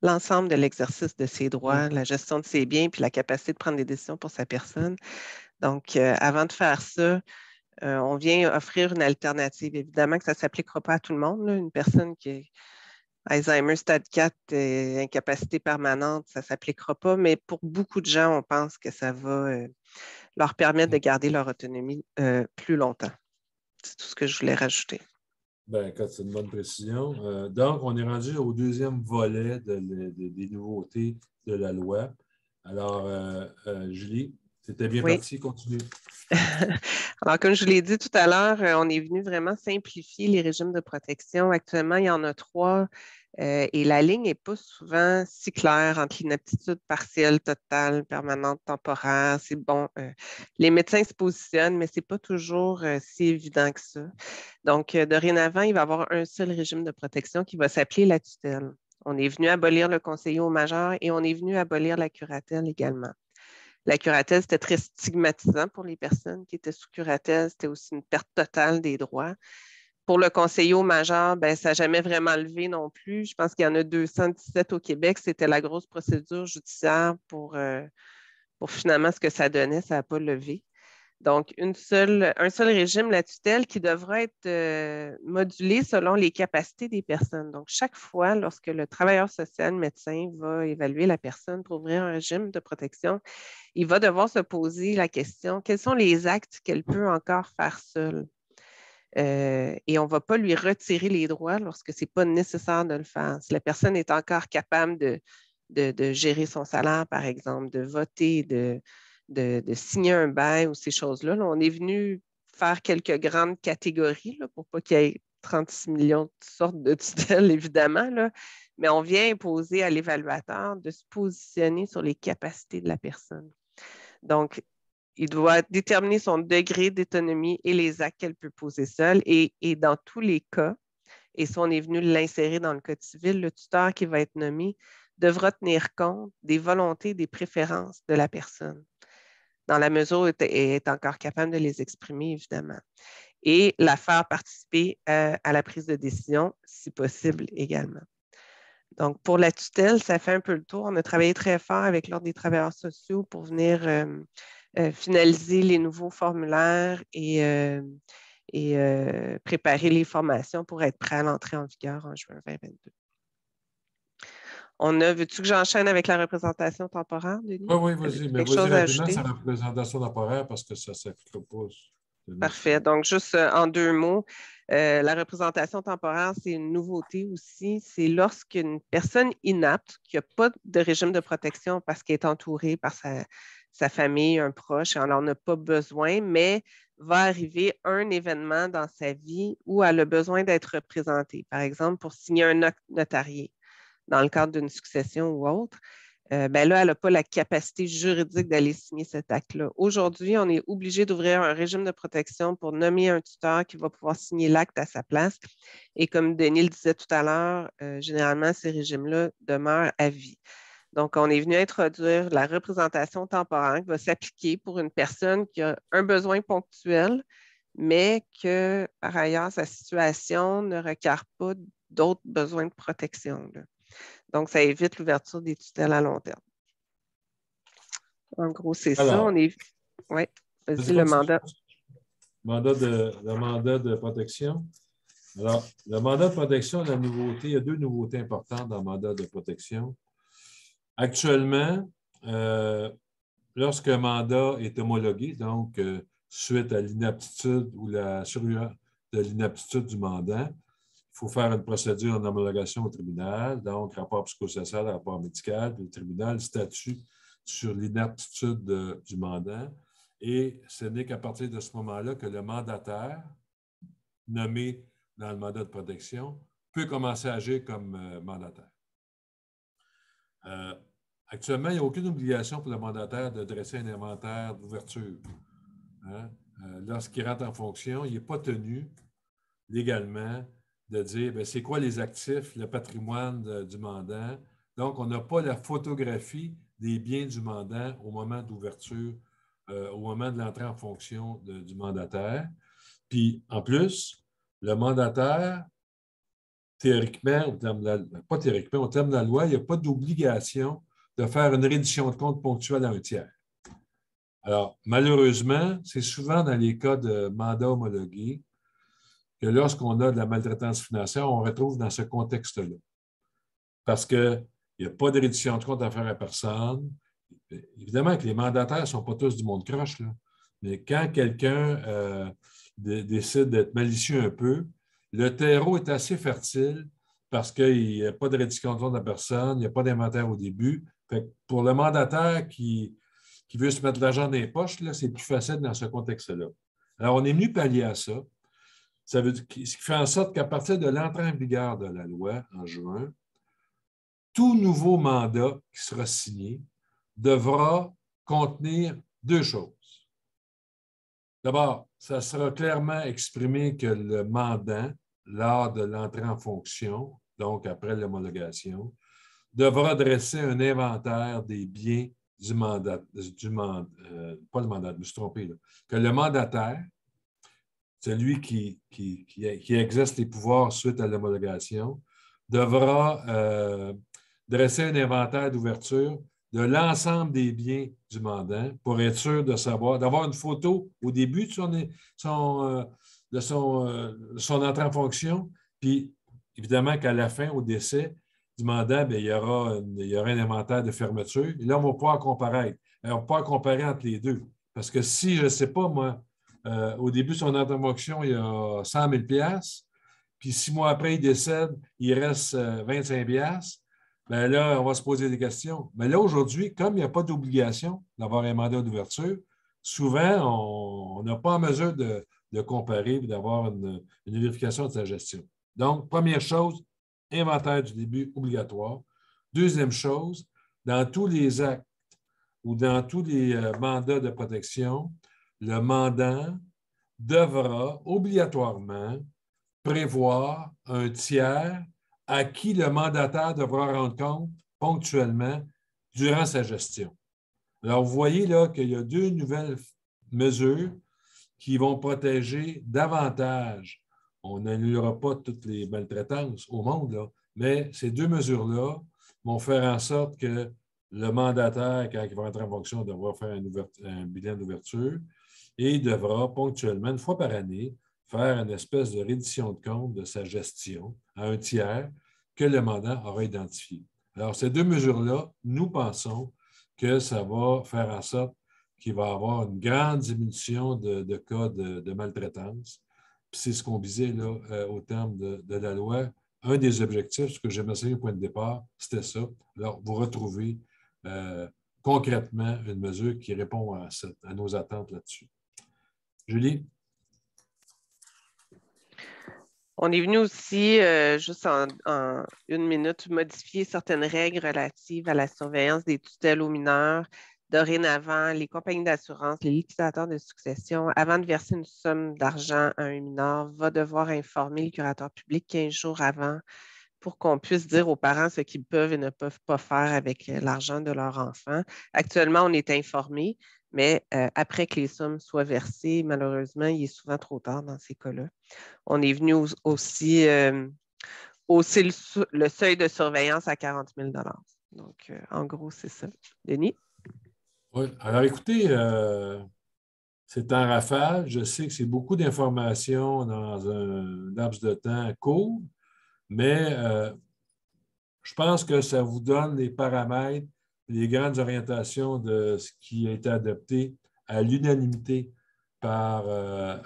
l'ensemble de l'exercice de ses droits, la gestion de ses biens, puis la capacité de prendre des décisions pour sa personne. Donc, avant de faire ça, on vient offrir une alternative. Évidemment que ça ne s'appliquera pas à tout le monde. Là. Une personne qui est Alzheimer stade 4, incapacité permanente, ça ne s'appliquera pas, mais pour beaucoup de gens, on pense que ça va leur permettre de garder leur autonomie plus longtemps. C'est tout ce que je voulais rajouter. Bien, c'est une bonne précision. Donc, on est rendu au deuxième volet des nouveautés de la loi. Alors, Julie, c'était bien parti, continue. Alors, comme je vous l'ai dit tout à l'heure, on est venu vraiment simplifier les régimes de protection. Actuellement, il y en a 3 et la ligne n'est pas souvent si claire entre l'inaptitude partielle, totale, permanente, temporaire. C'est bon, les médecins se positionnent, mais ce n'est pas toujours si évident que ça. Donc, dorénavant, il va y avoir un seul régime de protection qui va s'appeler la tutelle. On est venu abolir le conseiller au majeur et on est venu abolir la curatelle également. La curatelle, c'était très stigmatisant pour les personnes qui étaient sous curatelle. C'était aussi une perte totale des droits. Pour le conseiller au majeur, ben, ça n'a jamais vraiment levé non plus. Je pense qu'il y en a 217 au Québec. C'était la grosse procédure judiciaire pour finalement ce que ça donnait. Ça n'a pas levé. Donc, un seul régime, la tutelle, qui devra être modulé selon les capacités des personnes. Donc, chaque fois, lorsque le travailleur social, médecin, va évaluer la personne pour ouvrir un régime de protection, il va devoir se poser la question, quels sont les actes qu'elle peut encore faire seule? Et on ne va pas lui retirer les droits lorsque ce n'est pas nécessaire de le faire. Si la personne est encore capable de gérer son salaire, par exemple, de voter, de signer un bail ou ces choses-là, là, on est venu faire quelques grandes catégories là, pour pas qu'il y ait 36 millions de sortes de tutelles, évidemment, là, mais on vient imposer à l'évaluateur de se positionner sur les capacités de la personne. Donc, il doit déterminer son degré d'autonomie et les actes qu'elle peut poser seule. Et dans tous les cas, et si on est venu l'insérer dans le Code civil, le tuteur qui va être nommé devra tenir compte des volontés et des préférences de la personne, dans la mesure où elle est encore capable de les exprimer, évidemment. Et la faire participer à la prise de décision, si possible également. Donc, pour la tutelle, ça fait un peu le tour. On a travaillé très fort avec l'Ordre des travailleurs sociaux pour venir finaliser les nouveaux formulaires et préparer les formations pour être prêt à l'entrée en vigueur en juin 2022. Veux-tu que j'enchaîne avec la représentation temporaire, Denis? Oui, vas-y, mais vas-y rapidement sur la représentation temporaire parce que ça s'applique pas. Parfait. Donc, juste en 2 mots, la représentation temporaire, c'est une nouveauté aussi. C'est lorsqu'une personne inapte, qui n'a pas de régime de protection parce qu'elle est entourée par sa famille, un proche, elle n'en a pas besoin, mais va arriver un événement dans sa vie où elle a besoin d'être représentée. Par exemple, pour signer un acte notarié dans le cadre d'une succession ou autre. Ben là, elle n'a pas la capacité juridique d'aller signer cet acte-là. Aujourd'hui, on est obligé d'ouvrir un régime de protection pour nommer un tuteur qui va pouvoir signer l'acte à sa place. Et comme Denis le disait tout à l'heure, généralement, ces régimes-là demeurent à vie. Donc, on est venu introduire la représentation temporaire qui va s'appliquer pour une personne qui a un besoin ponctuel, mais que, par ailleurs, sa situation ne requiert pas d'autres besoins de protection, là. Donc, ça évite l'ouverture des tutelles à long terme. En gros, c'est ça. Oui, vas-y, le mandat. Le mandat de protection. Alors, le mandat de protection, la nouveauté, il y a 2 nouveautés importantes dans le mandat de protection. Actuellement, lorsqu'un mandat est homologué, donc suite à l'inaptitude ou la survenue de l'inaptitude du mandant, il faut faire une procédure en homologation au tribunal, donc rapport psychosocial, rapport médical, puis le tribunal statue sur l'inaptitude du mandant. Et ce n'est qu'à partir de ce moment-là que le mandataire, nommé dans le mandat de protection, peut commencer à agir comme mandataire. Actuellement, il n'y a aucune obligation pour le mandataire de dresser un inventaire d'ouverture. Hein? Lorsqu'il rentre en fonction, il n'est pas tenu légalement de dire c'est quoi les actifs, le patrimoine du mandant. Donc, on n'a pas la photographie des biens du mandant au moment d'ouverture, au moment de l'entrée en fonction du mandataire. Puis, en plus, le mandataire, théoriquement, au terme de la loi, il n'y a pas d'obligation de faire une reddition de compte ponctuelle à un tiers. Alors, malheureusement, c'est souvent dans les cas de mandats homologués que lorsqu'on a de la maltraitance financière, on retrouve dans ce contexte-là. Parce qu'il n'y a pas de reddition de compte à faire à personne. Évidemment que les mandataires ne sont pas tous du monde croche, là. Mais quand quelqu'un décide d'être malicieux un peu, le terreau est assez fertile parce qu'il n'y a pas de reddition de compte à personne, il n'y a pas d'inventaire au début. Fait que pour le mandataire qui veut se mettre l'argent dans les poches, c'est plus facile dans ce contexte-là. Alors, on est venu pallier à ça. Ce qui fait en sorte qu'à partir de l'entrée en vigueur de la loi en juin, tout nouveau mandat qui sera signé devra contenir 2 choses. D'abord, ça sera clairement exprimé que le mandant, lors de l'entrée en fonction, donc après l'homologation, devra dresser un inventaire des biens du mandat, pas le mandat, je me suis trompé, là, que le mandataire, celui qui exerce les pouvoirs suite à l'homologation, devra dresser un inventaire d'ouverture de l'ensemble des biens du mandant pour être sûr de savoir, d'avoir une photo au début de son entrée en fonction, puis évidemment qu'à la fin, au décès du mandant, bien, il y aura un inventaire de fermeture. Et là, on va pouvoir comparer. On va pouvoir comparer entre les deux. Parce que si, je ne sais pas, moi, au début de son entrée en fonction, il y a 100 000 $, puis 6 mois après, il décède, il reste 25 $. Bien là, on va se poser des questions. Mais là, aujourd'hui, comme il n'y a pas d'obligation d'avoir un mandat d'ouverture, souvent, on n'a pas en mesure de comparer et d'avoir une vérification de sa gestion. Donc, première chose, inventaire du début obligatoire. Deuxième chose, dans tous les actes ou dans tous les mandats de protection, le mandant devra obligatoirement prévoir un tiers à qui le mandataire devra rendre compte ponctuellement durant sa gestion. Alors, vous voyez là qu'il y a deux nouvelles mesures qui vont protéger davantage. On n'annulera pas toutes les maltraitances au monde, là, mais ces deux mesures-là vont faire en sorte que le mandataire, quand il va entrer en fonction, devra faire un bilan d'ouverture et devra ponctuellement, une fois par année, faire une espèce de reddition de compte de sa gestion à un tiers que le mandant aura identifié. Alors, ces deux mesures-là, nous pensons que ça va faire en sorte qu'il va y avoir une grande diminution de cas de maltraitance. C'est ce qu'on visait là, au terme de la loi. Un des objectifs, ce que j'ai mentionné au point de départ, c'était ça. Alors, vous retrouvez concrètement une mesure qui répond à nos attentes là-dessus. Julie? On est venu aussi, juste en une minute, modifier certaines règles relatives à la surveillance des tutelles aux mineurs. Dorénavant, les compagnies d'assurance, les liquidateurs de succession, avant de verser une somme d'argent à un mineur, vont devoir informer le curateur public 15 jours avant pour qu'on puisse dire aux parents ce qu'ils peuvent et ne peuvent pas faire avec l'argent de leur enfant. Actuellement, on est informé, mais après que les sommes soient versées, malheureusement, il est souvent trop tard dans ces cas-là. On est venu aussi hausser le seuil de surveillance à 40 000 $. Donc, en gros, c'est ça. Denis? Oui. Alors, écoutez, c'est en rafale. Je sais que c'est beaucoup d'informations dans un laps de temps court, mais je pense que ça vous donne les paramètres, les grandes orientations de ce qui a été adopté à l'unanimité par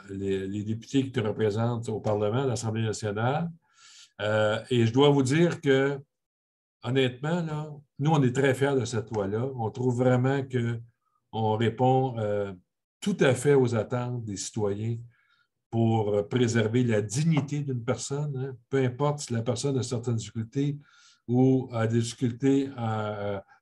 les députés qui te représentent au Parlement, à l'Assemblée nationale. Et je dois vous dire que, honnêtement, là, nous, on est très fiers de cette loi-là. On trouve vraiment qu'on répond tout à fait aux attentes des citoyens pour préserver la dignité d'une personne, hein. Peu importe si la personne a certaines difficultés ou a des difficultés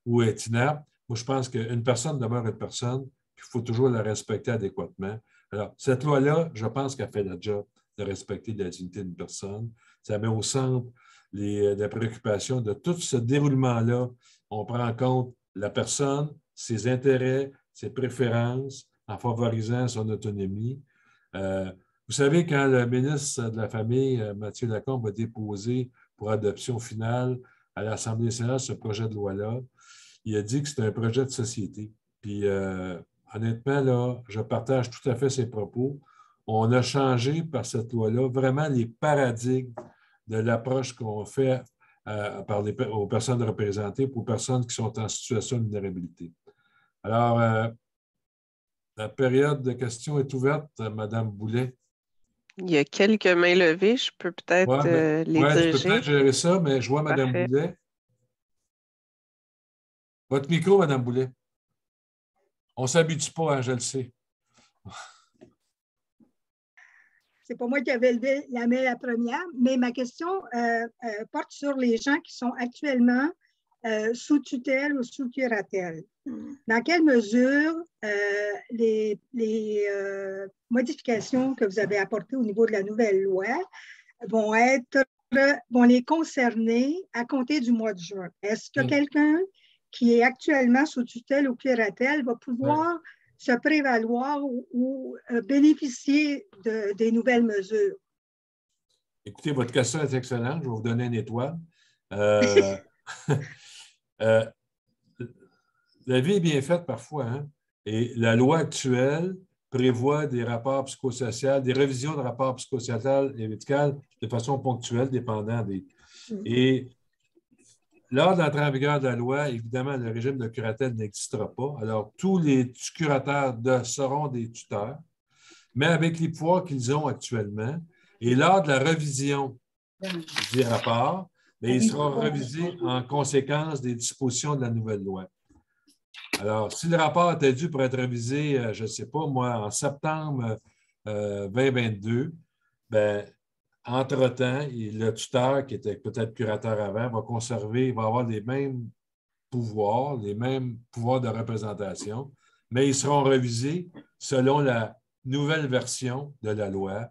ou est inapte. Moi, je pense qu'une personne demeure une personne, puis il faut toujours la respecter adéquatement. Alors, cette loi-là, je pense qu'elle fait le job de respecter la dignité d'une personne. Ça met au centre les préoccupations de tout ce déroulement-là. On prend en compte la personne, ses intérêts, ses préférences, en favorisant son autonomie. Vous savez, quand le ministre de la Famille, Mathieu Lacombe, a déposé pour adoption finale à l'Assemblée nationale ce projet de loi-là, il a dit que c'était un projet de société. Puis, honnêtement, là, je partage tout à fait ses propos. On a changé par cette loi-là vraiment les paradigmes de l'approche qu'on fait aux personnes représentées, aux personnes qui sont en situation de vulnérabilité. Alors, la période de questions est ouverte, Mme Boulet. Il y a quelques mains levées. Je peux peut-être les tu peux diriger. peut-être gérer ça, mais je vois Mme Boulet. Votre micro, Mme Boulet. On ne s'habitue pas, hein, je le sais. C'est pas moi qui avais levé la main la première, mais ma question porte sur les gens qui sont actuellement sous tutelle ou sous curatelle. Dans quelle mesure les modifications que vous avez apportées au niveau de la nouvelle loi vont les concerner à compter du mois de juin? Est-ce que quelqu'un qui est actuellement sous tutelle ou curatelle va pouvoir se prévaloir ou bénéficier des nouvelles mesures? Écoutez, votre question est excellente. Je vais vous donner une étoile. la vie est bien faite parfois, hein? Et la loi actuelle prévoit des rapports psychosociaux, des révisions de rapports psychosociaux et médicaux de façon ponctuelle, dépendant des... Et lors de l'entrée en vigueur de la loi, évidemment, le régime de curatelle n'existera pas. Alors, tous les curateurs seront des tuteurs, mais avec les pouvoirs qu'ils ont actuellement. Et lors de la révision des rapports, bien, il sera révisé en conséquence des dispositions de la nouvelle loi. Alors, si le rapport était dû pour être révisé, je ne sais pas, moi, en septembre 2022, bien, entre-temps, le tuteur, qui était peut-être curateur avant, va conserver, va avoir les mêmes pouvoirs de représentation, mais ils seront révisés selon la nouvelle version de la loi,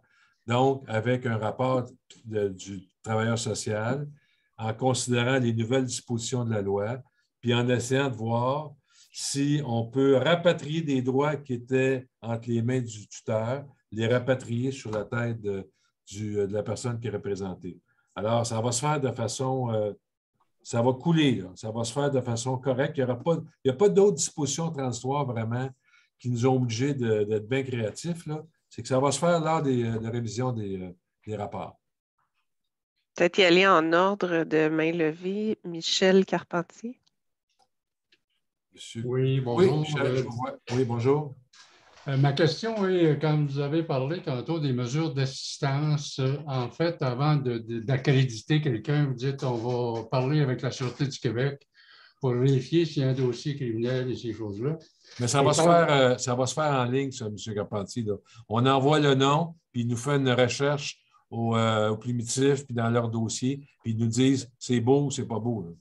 donc avec un rapport du travailleur social, en considérant les nouvelles dispositions de la loi, puis en essayant de voir si on peut rapatrier des droits qui étaient entre les mains du tuteur, les rapatrier sur la tête de la personne qui est représentée. Alors, ça va se faire de façon... ça va couler, là. Ça va se faire de façon correcte. Il n'y a pas d'autres dispositions transitoires vraiment qui nous ont obligés d'être bien créatifs. C'est que ça va se faire lors de la révision des rapports. Peut-être y aller en ordre de main levée. Michel Carpentier. Monsieur... Oui, bonjour. Oui, Michel, je vous vois. Oui, bonjour. Ma question est, quand vous avez parlé tantôt des mesures d'assistance, en fait, avant d'accréditer quelqu'un, vous dites on va parler avec la Sûreté du Québec pour vérifier s'il y a un dossier criminel et ces choses-là. Mais ça va se faire en ligne, ça, M. Carpentier. Là. On envoie le nom, puis ils nous font une recherche au primitif, puis dans leur dossier, puis ils nous disent c'est beau ou c'est pas beau.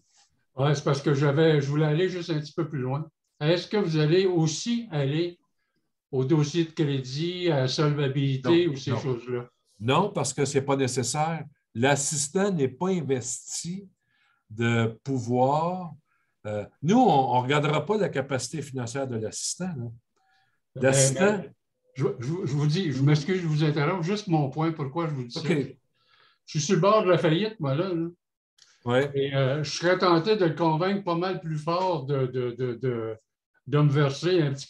Oui, c'est parce que je voulais aller juste un petit peu plus loin. Est-ce que vous allez aussi aller au dossier de crédit, à solvabilité ou ces choses-là? Non, parce que ce n'est pas nécessaire. L'assistant n'est pas investi de pouvoir. Nous, on ne regardera pas la capacité financière de l'assistant. L'assistant. Je vous dis, je m'excuse, je vous interromps, juste mon point, pourquoi je vous dis ça. Je suis sur le bord de la faillite, moi, là. Ouais. Et je serais tenté de le convaincre pas mal plus fort de me verser un petit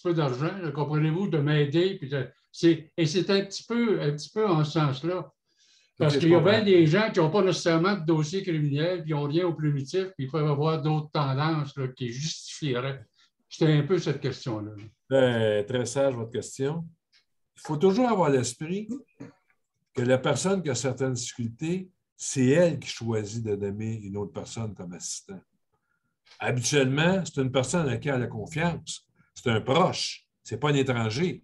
peu d'argent, comprenez-vous, de m'aider. Et c'est un petit peu en ce sens-là. Parce qu'il y a bien des gens qui n'ont pas nécessairement de dossier criminel, puis ils n'ont rien au primitif, puis ils peuvent avoir d'autres tendances là, qui justifieraient. C'était un peu cette question-là. Très sage, votre question. Il faut toujours avoir à l'esprit que la personne qui a certaines difficultés, c'est elle qui choisit de nommer une autre personne comme assistant. Habituellement, c'est une personne à laquelle elle a confiance. C'est un proche. Ce n'est pas un étranger.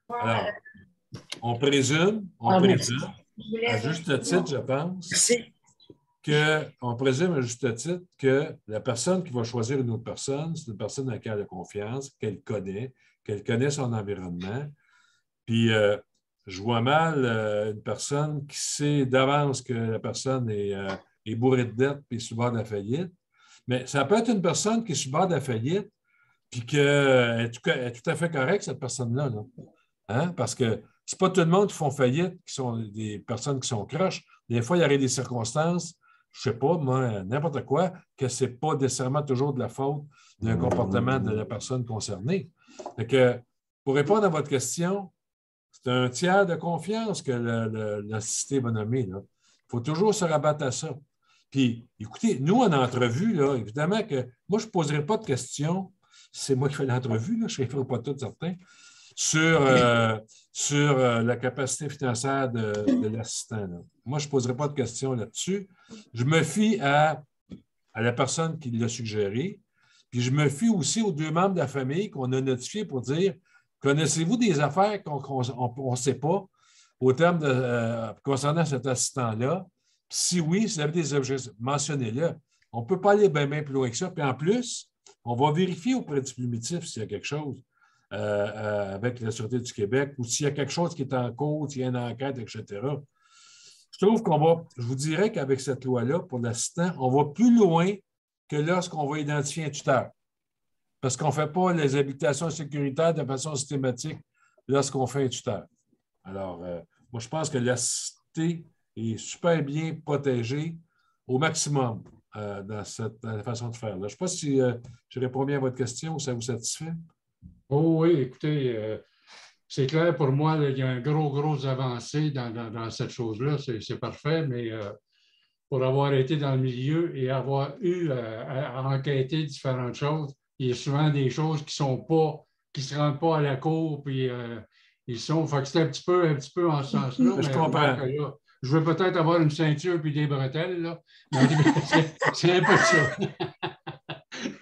Alors, on présume, à juste titre, je pense, qu'on présume à juste titre que la personne qui va choisir une autre personne, c'est une personne à laquelle elle a confiance, qu'elle connaît son environnement. Puis, je vois mal une personne qui sait d'avance que la personne est bourrée de dettes et sur le bord de la faillite. Mais ça peut être une personne qui est sur le bord de la faillite puis qu'elle est tout à fait correcte, cette personne-là. Là. Hein? Parce que c'est pas tout le monde qui font faillite qui sont des personnes qui sont croches. Des fois, il y aurait des circonstances, je ne sais pas, moi, n'importe quoi, que ce n'est pas nécessairement toujours de la faute d'un comportement de la personne concernée. Fait que, pour répondre à votre question, c'est un tiers de confiance que l'assisté va nommer. Il faut toujours se rabattre à ça. Puis, écoutez, nous, en entrevue, là, évidemment que moi, je ne poserai pas de questions. C'est moi qui fais l'entrevue, je ne ferai pas tout certain, sur la capacité financière de l'assistant. Moi, je ne poserai pas de questions là-dessus. Je me fie à la personne qui l'a suggéré. Puis, je me fie aussi aux deux membres de la famille qu'on a notifiés pour dire connaissez-vous des affaires qu'on ne sait pas au terme concernant cet assistant-là? Si oui, si vous avez des objets, mentionnez-le. On ne peut pas aller bien plus loin que ça. Puis en plus, on va vérifier auprès du primitif s'il y a quelque chose avec la Sûreté du Québec ou s'il y a quelque chose qui est en cours, s'il y a une enquête, etc. Je trouve je vous dirais qu'avec cette loi-là, pour l'assistant, on va plus loin que lorsqu'on va identifier un tuteur. Parce qu'on ne fait pas les habilitations sécuritaires de façon systématique lorsqu'on fait un tuteur. Alors, moi, je pense que l'assisté est super bien protégé au maximum dans la façon de faire. Là. Je ne sais pas si je réponds bien à votre question ou ça vous satisfait. Oh oui, écoutez, c'est clair pour moi, là, il y a un gros avancé dans cette chose-là. C'est parfait, mais pour avoir été dans le milieu et avoir eu à enquêter différentes choses, il y a souvent des choses qui ne se rendent pas à la cour, puis ils sont. Fait que c'est un petit peu en ce sens-là. Je Mais comprends. là, je veux peut-être avoir une ceinture puis des bretelles, là. Mais c'est un peu ça.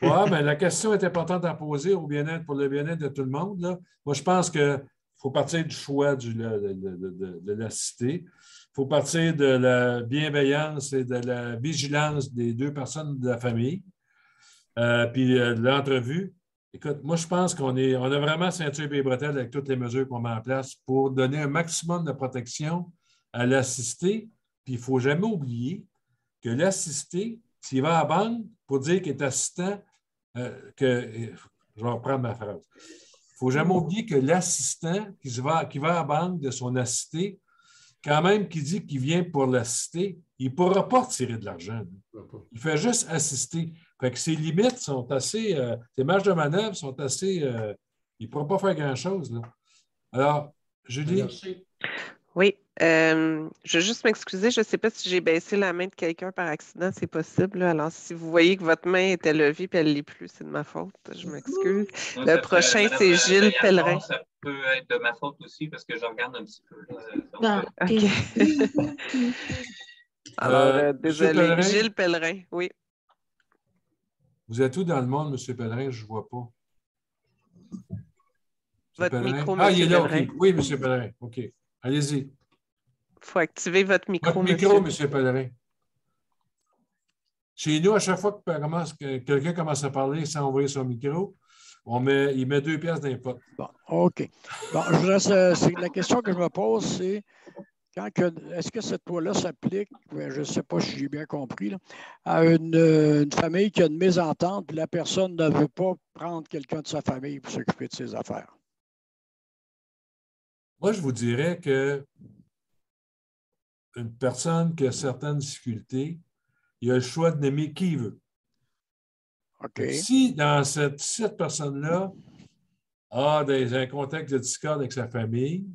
Oui, mais la question est importante à poser pour le bien-être de tout le monde. Là. Moi, je pense qu'il faut partir du choix de l'assisté. Il faut partir de la bienveillance et de la vigilance des deux personnes de la famille. Puis l'entrevue. Écoute, moi, je pense on a vraiment ceinture et bretelles avec toutes les mesures qu'on met en place pour donner un maximum de protection à l'assisté. Puis il ne faut jamais oublier que l'assisté, s'il va à la banque pour dire qu'il est assistant, je vais reprendre ma phrase. Il ne faut jamais oublier que l'assistant qui va à la banque de son assisté, quand même qui dit qu'il vient pour l'assister, il ne pourra pas retirer de l'argent. Il fait juste assister. Fait que ses limites sont assez, ses marges de manœuvre sont assez, il ne pourra pas faire grand-chose. Là. Alors, Julie. Merci. Oui, je veux juste m'excuser. Je ne sais pas si j'ai baissé la main de quelqu'un par accident, c'est possible. Là. Alors, si vous voyez que votre main était levée et elle ne l'est plus, c'est de ma faute. Je m'excuse. Non, Le prochain, c'est Gilles Pellerin. Ça peut être de ma faute aussi parce que je regarde un petit peu. OK. Alors, désolé. Gilles Pellerin, oui. Vous êtes où dans le monde, M. Pellerin? Je ne vois pas. Votre micro, il est là, Pellerin. OK. Oui, M. Pellerin. OK. Allez-y. Il faut activer votre micro, Votre micro, M. Pellerin. Chez nous, à chaque fois que quelqu'un commence à parler sans ouvrir son micro, il met 2 piastres dans les potes. Bon, OK. Bon, la question que je me pose, c'est est-ce que cette loi-là s'applique, je ne sais pas si j'ai bien compris, là, à une famille qui a une mésentente et la personne ne veut pas prendre quelqu'un de sa famille pour s'occuper de ses affaires? Moi, je vous dirais que une personne qui a certaines difficultés, il a le choix de nommer qui il veut. OK. Si dans cette personne-là a un contexte de discorde avec sa famille,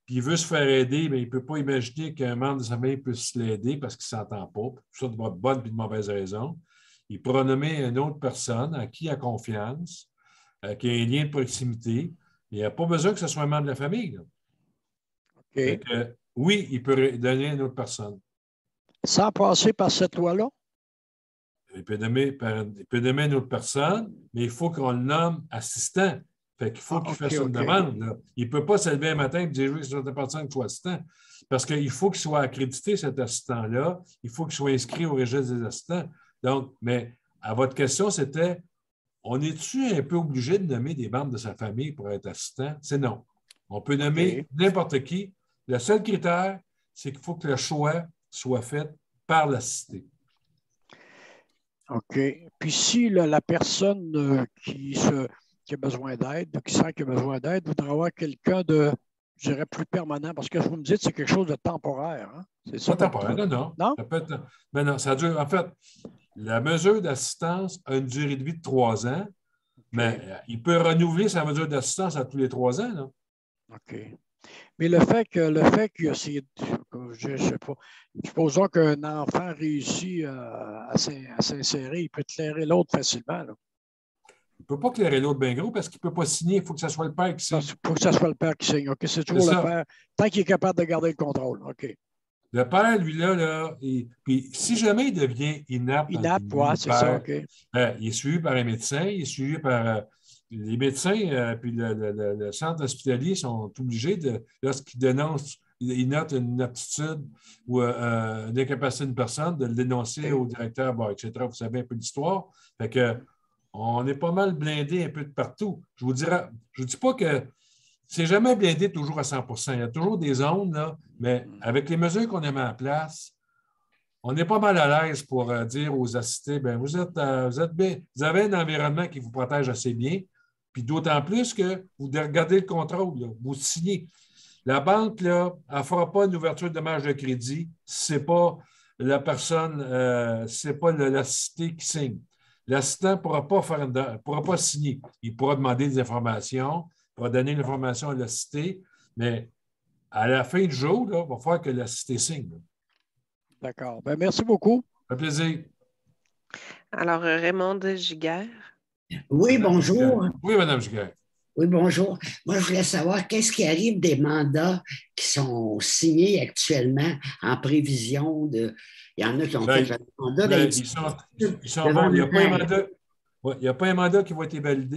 puis il veut se faire aider, mais il ne peut pas imaginer qu'un membre de sa famille puisse l'aider parce qu'il ne s'entend pas, pour ça de bonnes et de mauvaises raisons, il pourra nommer une autre personne à qui il a confiance, qui a un lien de proximité. Il n'y a pas besoin que ce soit un membre de la famille. Là. OK. Oui, il peut donner à une autre personne. Sans passer par cette loi-là? Il peut nommer une autre personne, mais il faut qu'on le nomme assistant. Fait qu'il faut qu'il fasse une demande. Là. Il ne peut pas se lever un matin et dire que cette personne soit assistant. Parce qu'il faut qu'il soit accrédité, cet assistant-là. Il faut qu'il soit inscrit au registre des assistants. Donc, mais à votre question, c'était on est-tu un peu obligé de nommer des membres de sa famille pour être assistant? C'est non. On peut nommer n'importe qui. Le seul critère, c'est qu'il faut que le choix soit fait par l'assisté. OK. Puis si la personne qui a besoin d'aide, qui sent qu'il a besoin d'aide, voudrait avoir quelqu'un de, je dirais, plus permanent, parce que vous me dites que c'est quelque chose de temporaire. Hein? C'est ça? Pas temporaire, non. Non? Ça peut être, mais non, ça dure. En fait, la mesure d'assistance a une durée de vie de 3 ans, mais il peut renouveler sa mesure d'assistance à tous les 3 ans. Là. OK. Mais le fait qu'il y a je ne sais pas, supposons qu'un enfant réussit à s'insérer, il peut clairer l'autre facilement. Là. Il ne peut pas clairer l'autre bien gros parce qu'il ne peut pas signer. Il faut que ce soit le père qui signe. Il faut que ce soit le père qui signe. OK, c'est toujours le père, tant qu'il est capable de garder le contrôle. OK. Le père, lui, là, puis si jamais il devient inapte, oui, c'est ça, OK. Il est suivi par un médecin, il est suivi par les médecins, puis le centre hospitalier sont obligés, lorsqu'ils dénoncent, ils notent une inaptitude ou une incapacité d'une personne, de le dénoncer au directeur, etc. Vous savez un peu l'histoire. Fait que on est pas mal blindé un peu de partout. Je vous dis pas que c'est jamais blindé toujours à 100%. Il y a toujours des zones, là, mais avec les mesures qu'on a mises en place, on est pas mal à l'aise pour dire aux assistés, bien, vous avez un environnement qui vous protège assez bien, puis d'autant plus que vous regardez le contrôle, là, vous signez. La banque, là, elle ne fera pas une ouverture de marge de crédit si ce n'est pas la personne, ce n'est pas l'assisté qui signe. L'assistant ne pourra pas signer. Il pourra demander des informations, il pourra donner l'information à l'assisté, mais à la fin du jour, là, il va falloir que l'assisté signe. D'accord. Ben, merci beaucoup. Ça fait plaisir. Alors, Raymond Giguère. Oui, Madame bonjour. Giguère. Oui, Mme Giguère. Oui, bonjour. Moi, je voulais savoir qu'est-ce qui arrive des mandats qui sont signés actuellement en prévision de. Il y en a qui ont fait le mandat ils sont bons. Il n'y a pas un mandat. Ouais, il n'y a pas un mandat qui va être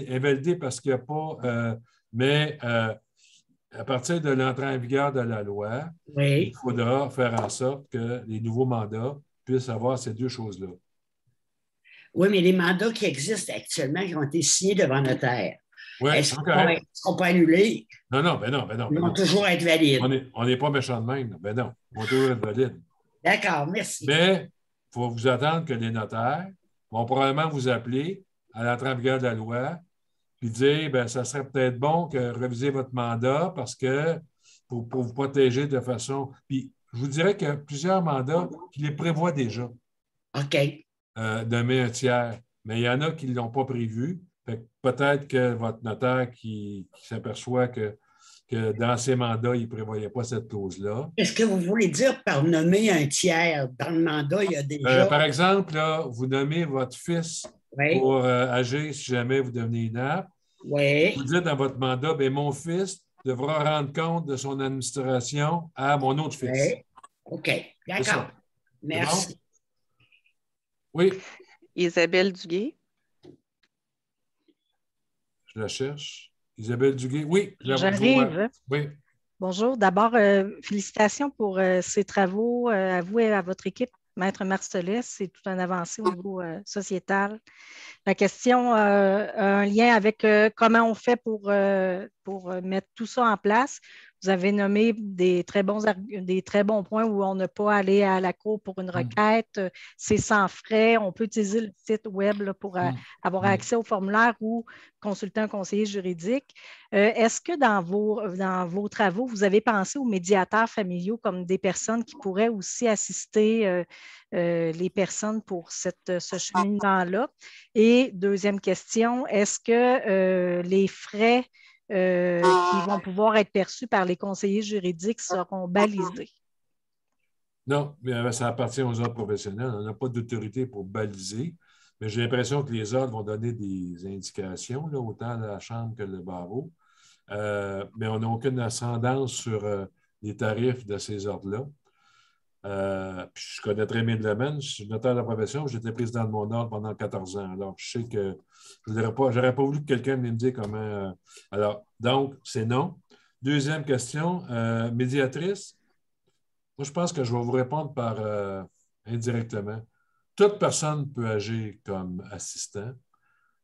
invalidé parce qu'il n'y a pas. Mais à partir de l'entrée en vigueur de la loi, il faudra faire en sorte que les nouveaux mandats puissent avoir ces deux choses-là. Oui, mais les mandats qui existent actuellement, qui ont été signés devant notaire, est-ce qu'ils ne seront pas annulés? Non. Ils vont toujours être valides. On n'est pas méchants de même. Ben non, ils vont toujours être valides. D'accord, merci. Mais il faut vous attendre que les notaires vont probablement vous appeler à l'entrée en vigueur de la loi puis dire, bien, ça serait peut-être bon que révisez votre mandat parce que pour vous protéger de façon. Puis je vous dirais qu'il y a plusieurs mandats qui les prévoient déjà. OK. Nommer un tiers. Mais il y en a qui ne l'ont pas prévu. Peut-être que votre notaire qui s'aperçoit que dans ses mandats, il ne prévoyait pas cette clause-là. Qu'est-ce que vous voulez dire par nommer un tiers? Dans le mandat, il y a déjà. Par exemple, là, vous nommez votre fils pour agir si jamais vous devenez inapte. Oui. Vous dites dans votre mandat, bien, mon fils devra rendre compte de son administration à mon autre fils. Oui. OK. D'accord. Merci. Bon? Oui. Isabelle Duguay. Je la cherche. Isabelle Duguay. Oui, j'arrive. Oui. Bonjour. D'abord, félicitations pour ces travaux à vous et à votre équipe. Maître Marcellès, c'est tout un avancé au niveau sociétal. La question a un lien avec comment on fait pour mettre tout ça en place. Vous avez nommé des très bons points où on n'a pas à aller à la cour pour une requête. C'est sans frais. On peut utiliser le site web là, pour avoir accès au formulaire ou consulter un conseiller juridique. Est-ce que dans vos travaux, vous avez pensé aux médiateurs familiaux comme des personnes qui pourraient aussi assister les personnes pour ce cheminement-là? Et deuxième question, est-ce que les frais qui vont pouvoir être perçus par les conseillers juridiques seront balisés? Non, mais ça appartient aux ordres professionnels. On n'a pas d'autorité pour baliser, mais j'ai l'impression que les ordres vont donner des indications, là, autant la Chambre que le barreau. Mais on n'a aucune ascendance sur les tarifs de ces ordres-là. Puis je connais très bien le domaine. Je suis notaire de la profession. J'étais président de mon ordre pendant 14 ans. Alors, je sais que je n'aurais pas voulu que quelqu'un me dise comment. Alors, donc, c'est non. Deuxième question, médiatrice. Moi, je pense que je vais vous répondre par indirectement. Toute personne peut agir comme assistant.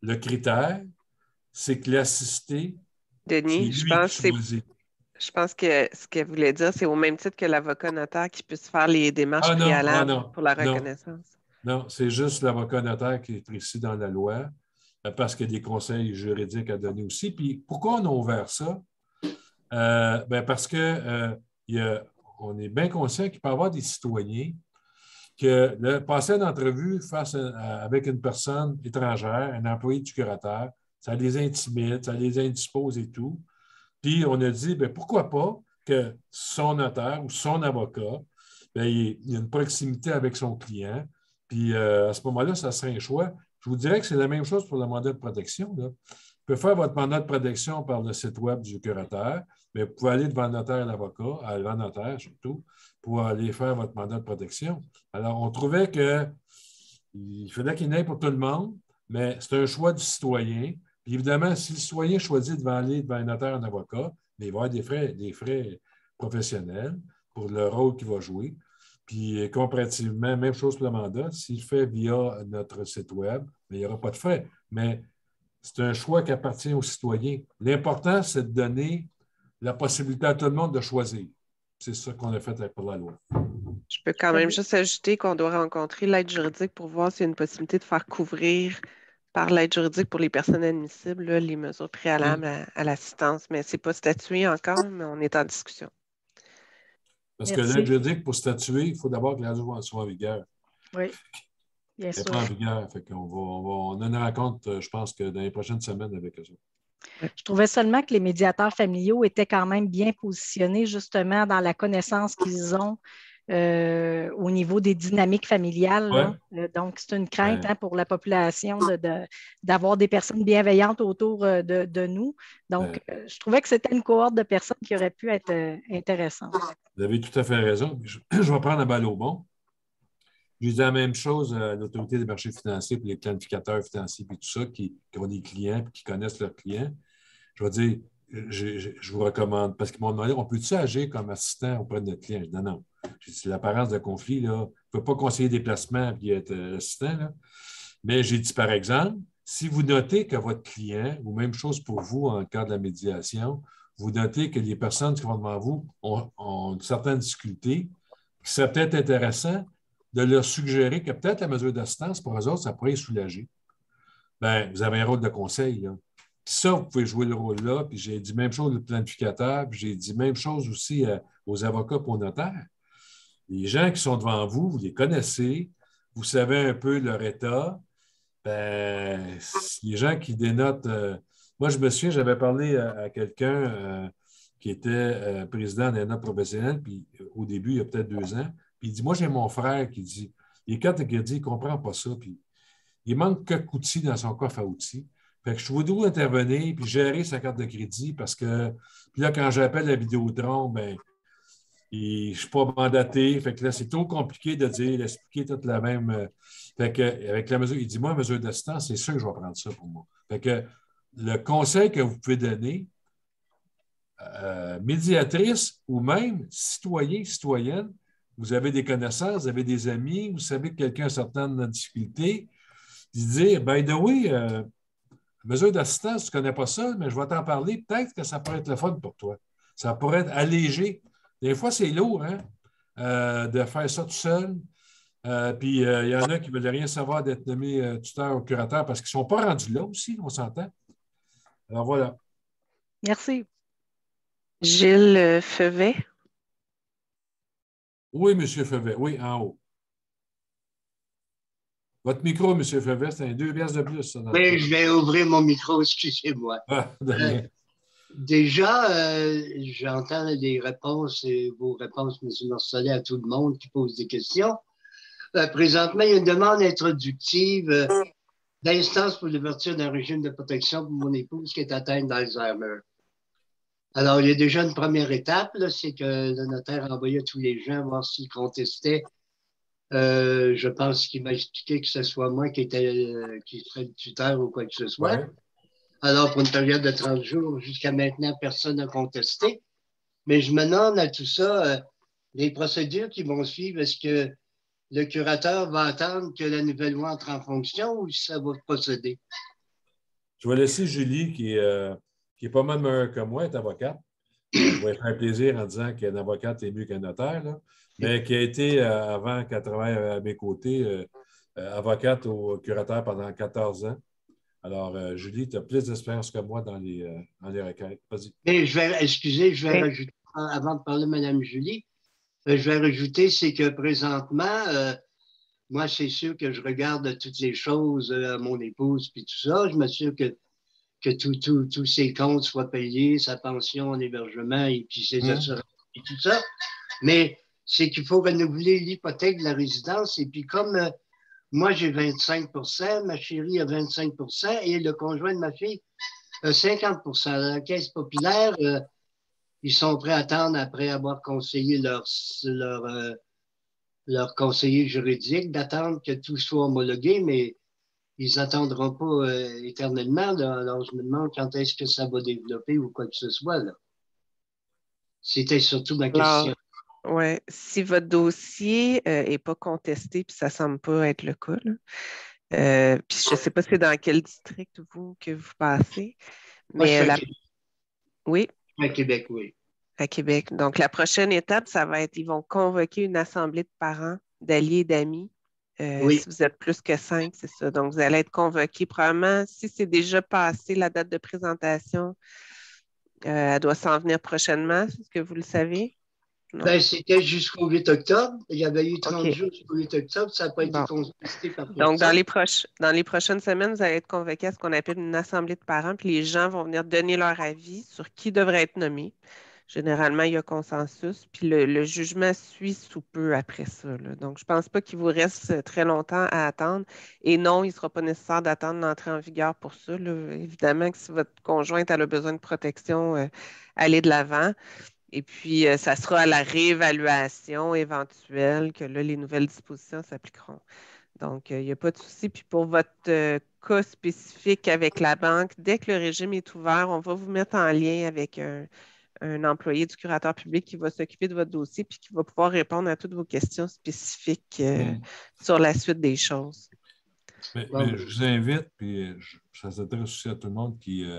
Le critère, c'est que l'assisté, Denis, je pense que ce qu'elle voulait dire, c'est au même titre que l'avocat notaire qui puisse faire les démarches préalables pour la reconnaissance. Non, c'est juste l'avocat notaire qui est précis dans la loi parce qu'il y a des conseils juridiques à donner aussi. Puis pourquoi on a ouvert ça? Parce que on est bien conscient qu'il peut y avoir des citoyens que passer une entrevue avec une personne étrangère, un employé du curateur, ça les intimide, ça les indispose et tout. Puis on a dit, pourquoi pas que son notaire ou son avocat, il y a une proximité avec son client. Puis à ce moment-là, ça serait un choix. Je vous dirais que c'est la même chose pour le mandat de protection. Là. Vous pouvez faire votre mandat de protection par le site web du curateur, mais vous pouvez aller devant le notaire et l'avocat, devant le notaire surtout, pour aller faire votre mandat de protection. Alors, on trouvait qu'il fallait qu'il y en ait pour tout le monde, mais c'est un choix du citoyen. Puis évidemment, si le citoyen choisit aller devant un notaire et un avocat, il va y avoir des frais professionnels pour le rôle qu'il va jouer. Puis comparativement, même chose pour le mandat, s'il fait via notre site web, il n'y aura pas de frais. Mais c'est un choix qui appartient aux citoyens. L'important, c'est de donner la possibilité à tout le monde de choisir. C'est ça qu'on a fait pour la loi. Je peux quand même juste ajouter qu'on doit rencontrer l'aide juridique pour voir s'il y a une possibilité de faire couvrir par l'aide juridique pour les personnes admissibles là, les mesures préalables à l'assistance. Mais ce n'est pas statué encore, mais on est en discussion. Parce que l'aide juridique, pour statuer, il faut d'abord que la loi soit en vigueur. Oui, bien sûr. Elle n'est pas en vigueur. Fait on a une rencontre, je pense, que dans les prochaines semaines avec eux. Je trouvais seulement que les médiateurs familiaux étaient quand même bien positionnés justement dans la connaissance qu'ils ont au niveau des dynamiques familiales. Ouais. Donc, c'est une crainte pour la population d'avoir des personnes bienveillantes autour de nous. Donc, je trouvais que c'était une cohorte de personnes qui aurait pu être intéressante. Vous avez tout à fait raison. Je vais prendre la balle au bon. Je dis la même chose à l'Autorité des marchés financiers, puis les planificateurs financiers, puis tout ça, qui ont des clients, puis qui connaissent leurs clients. Je vais dire, je vous recommande, parce qu'ils m'ont demandé, on peut-tu agir comme assistant auprès de notre client? Je dis, non. J'ai dit, l'apparence de conflit, là, on ne peut pas conseiller des placements et être assistant, là. Mais j'ai dit, par exemple, si vous notez que votre client, ou même chose pour vous en cas de la médiation, vous notez que les personnes qui vont devant vous ont une certaine difficulté, qu'il serait peut-être intéressant de leur suggérer que peut-être la mesure d'assistance, pour eux autres, ça pourrait les soulager. Bien, vous avez un rôle de conseil, là. Puis ça, vous pouvez jouer le rôle-là. Puis j'ai dit même chose au planificateur, puis j'ai dit même chose aussi aux avocats pour notaires. Les gens qui sont devant vous, vous les connaissez, vous savez un peu leur état. Ben, les gens qui dénotent. Moi, je me souviens, j'avais parlé à quelqu'un qui était président d'un ordre professionnel, puis au début, il y a peut-être 2 ans. Puis il dit, moi, j'ai mon frère qui dit, il est quand il dit, il ne comprend pas ça, puis il manque quelques outils dans son coffre à outils. Fait que je voudrais intervenir puis gérer sa carte de crédit parce que, puis là, quand j'appelle la Vidéotron, ben, je ne suis pas mandaté. Fait que là, c'est trop compliqué de dire, d'expliquer toute la même. Fait que, avec la mesure, il dit, moi, mesure d'assistance, c'est sûr que je vais prendre ça pour moi. Fait que le conseil que vous pouvez donner, médiatrice ou même citoyen, citoyenne, vous avez des connaissances, vous avez des amis, vous savez que quelqu'un a certaines difficultés, dire, by the way, mesure d'assistance, tu ne connais pas ça, mais je vais t'en parler. Peut-être que ça pourrait être le fun pour toi. Ça pourrait être allégé. Des fois, c'est lourd de faire ça tout seul. Puis, il y en a qui ne veulent rien savoir d'être nommé tuteur ou curateur parce qu'ils ne sont pas rendus là aussi, on s'entend. Alors, voilà. Merci. Gilles Fevet. Oui, M. Fevet. Oui, en haut. Votre micro, M. Fevet, c'est 2 piastres de plus. Ça, oui, je vais ouvrir mon micro, excusez-moi. Ah, déjà, j'entends les réponses et vos réponses, M. Marcellet, à tout le monde qui pose des questions. Présentement, il y a une demande introductive d'instance pour l'ouverture d'un régime de protection pour mon épouse qui est atteinte d'Alzheimer. Alors, il y a déjà une première étape, c'est que le notaire a envoyé à tous les gens voir s'ils contestaient. Je pense qu'il m'a expliqué que ce soit moi qui serait le tuteur ou quoi que ce soit. Ouais. Alors, pour une période de 30 jours, jusqu'à maintenant, personne n'a contesté. Mais je me demande à tout ça, les procédures qui vont suivre, est-ce que le curateur va attendre que la nouvelle loi entre en fonction ou ça va procéder? Je vais laisser Julie, qui est pas mal meilleure que moi, est avocate. Je vais faire plaisir en disant qu'un avocate est mieux qu'un notaire, là, mais qui a été, avant qu'elle travaille à mes côtés, avocate au curateur pendant 14 ans. Alors, Julie, tu as plus d'expérience que moi dans les requêtes. Vas-y. Mais je vais rajouter, avant de parler de Mme Julie, je vais rajouter, c'est que présentement, moi, c'est sûr que je regarde toutes les choses à mon épouse puis tout ça. Je m'assure que tous ses comptes soient payés, sa pension en hébergement et puis ses assurances et tout ça. Mais c'est qu'il faut renouveler l'hypothèque de la résidence. Et puis comme moi, j'ai 25 %, ma chérie a 25 % et le conjoint de ma fille a 50 %. À la Caisse populaire, ils sont prêts à attendre après avoir conseillé leur conseiller juridique, d'attendre que tout soit homologué, mais ils n'attendront pas éternellement. Là. Alors, je me demande quand est-ce que ça va développer ou quoi que ce soit. Là. C'était surtout ma question. Oui, si votre dossier n'est pas contesté, puis ça ne semble pas être le cas, puis je ne sais pas c'est dans quel district que vous passez, mais oui. À Québec, oui. À Québec. Donc, la prochaine étape, ça va être, ils vont convoquer une assemblée de parents, d'alliés et d'amis. Oui. Si vous êtes plus que 5, c'est ça. Donc, vous allez être convoqués. Probablement, si c'est déjà passé la date de présentation, elle doit s'en venir prochainement. Est-ce que vous le savez? Ben, c'était jusqu'au 8 octobre. Il y avait eu 30 jours jusqu'au 8 octobre. Ça n'a pas été consulté par personne. Donc, dans les prochaines semaines, vous allez être convoqués à ce qu'on appelle une assemblée de parents, puis les gens vont venir donner leur avis sur qui devrait être nommé. Généralement, il y a consensus, puis le jugement suit sous peu après ça, là. Donc, je ne pense pas qu'il vous reste très longtemps à attendre. Et non, il ne sera pas nécessaire d'attendre l'entrée en vigueur pour ça, là. Évidemment que si votre conjointe a besoin de protection, allez de l'avant. Et puis, ça sera à la réévaluation éventuelle que là, les nouvelles dispositions s'appliqueront. Donc, il n'y a pas de souci. Puis pour votre cas spécifique avec la banque, dès que le régime est ouvert, on va vous mettre en lien avec un employé du curateur public qui va s'occuper de votre dossier puis qui va pouvoir répondre à toutes vos questions spécifiques sur la suite des choses. Mais je vous invite, puis ça s'adresse aussi à tout le monde qui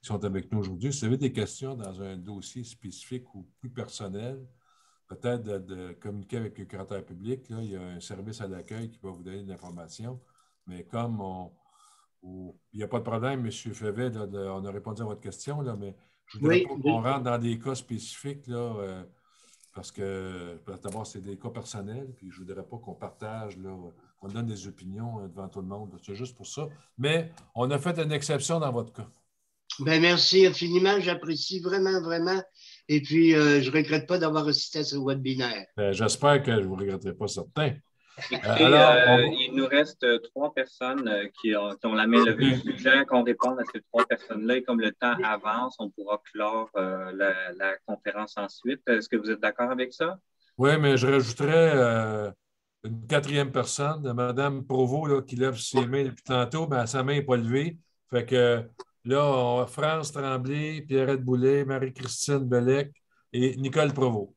sont avec nous aujourd'hui. Si vous avez des questions dans un dossier spécifique ou plus personnel, peut-être de communiquer avec le curateur public. Là, il y a un service à l'accueil qui va vous donner de l'information. Mais comme il n'y a pas de problème, M. Fevet, là, on a répondu à votre question, là, mais je ne voudrais pas qu'on rentre dans des cas spécifiques, là, parce que d'abord, c'est des cas personnels, puis je ne voudrais pas qu'on partage, là, qu'on donne des opinions devant tout le monde. C'est juste pour ça. Mais on a fait une exception dans votre cas. Ben, merci infiniment. J'apprécie vraiment, vraiment. Et puis, je ne regrette pas d'avoir assisté à ce webinaire. J'espère que vous ne regretterez pas, certain. Il nous reste 3 personnes qui ont la main levée. Je suggère qu'on réponde à ces 3 personnes-là. Et comme le temps avance, on pourra clore la conférence ensuite. Est-ce que vous êtes d'accord avec ça? Oui, mais je rajouterais une 4e personne, Mme Provost, là, qui lève ses mains depuis tantôt, mais sa main n'est pas levée. Fait que là, on a France Tremblay, Pierrette Boulay, Marie-Christine Bellec et Nicole Provost.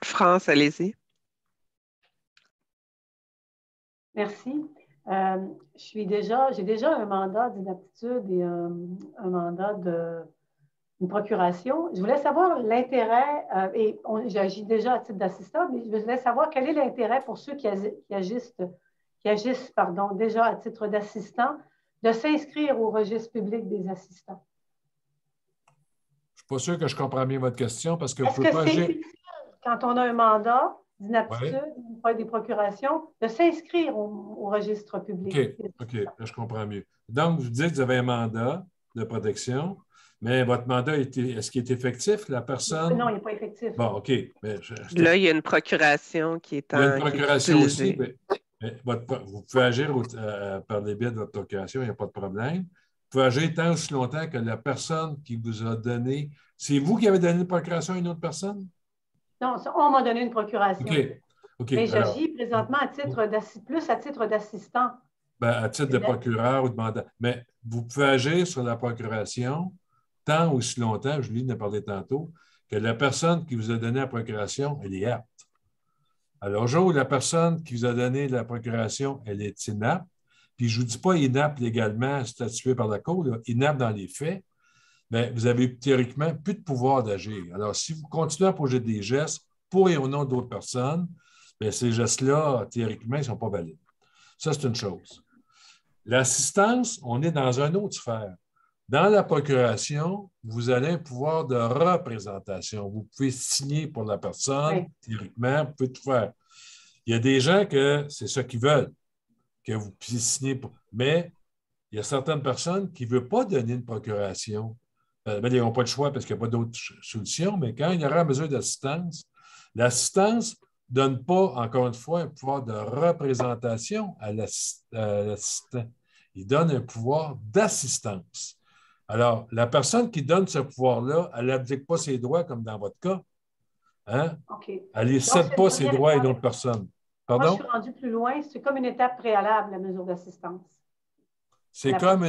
France, allez-y. Merci. J'ai déjà un mandat d'inaptitude et un mandat d'une procuration. Je voulais savoir l'intérêt, et j'agis déjà à titre d'assistant, mais je voulais savoir quel est l'intérêt pour ceux qui agissent déjà à titre d'assistant de s'inscrire au registre public des assistants. Je ne suis pas sûr que je comprends bien votre question parce que vous pouvez pas agir. Quand on a un mandat d'inaptitude, des procurations, de s'inscrire au registre public. OK, là, je comprends mieux. Donc, vous dites que vous avez un mandat de protection, mais votre mandat, est-ce qu'il est effectif, la personne? Non, il n'est pas effectif. Bon, OK. Mais là, il y a une procuration qui est en. Il y a une procuration aussi. Mais vous pouvez agir par les biais de votre procuration, il n'y a pas de problème. Vous pouvez agir tant aussi longtemps que la personne qui vous a donné. C'est vous qui avez donné une procuration à une autre personne? Non, on m'a donné une procuration. OK. Mais j'agis présentement à titre d'assistant. À titre de procureur ou de mandat. Mais vous pouvez agir sur la procuration tant aussi longtemps, Julie en a parlé tantôt, que la personne qui vous a donné la procuration, elle est apte. Alors, au jour où la personne qui vous a donné la procuration, elle est inapte, puis je ne vous dis pas inapte légalement statué par la Cour, là, inapte dans les faits, bien, vous avez théoriquement plus de pouvoir d'agir. Alors, si vous continuez à poser des gestes pour et au nom d'autres personnes, bien, ces gestes-là, théoriquement, ils ne sont pas valides. Ça, c'est une chose. L'assistance, on est dans une autre sphère. Dans la procuration, vous avez un pouvoir de représentation. Vous pouvez signer pour la personne, théoriquement, vous pouvez tout faire. Il y a des gens que c'est ça qu'ils veulent, que vous puissiez signer pour. Mais il y a certaines personnes qui ne veulent pas donner une procuration. Ils n'ont pas de choix parce qu'il n'y a pas d'autre solution, mais quand il y aura une mesure d'assistance, l'assistance ne donne pas, encore une fois, un pouvoir de représentation à l'assistant. Il donne un pouvoir d'assistance. Alors, la personne qui donne ce pouvoir-là, elle n'abdique pas ses droits comme dans votre cas. Hein? Elle ne cède pas ses droits à une autre personne. Pardon? Moi, je suis rendu plus loin. C'est comme une étape préalable, la mesure d'assistance. C'est comme,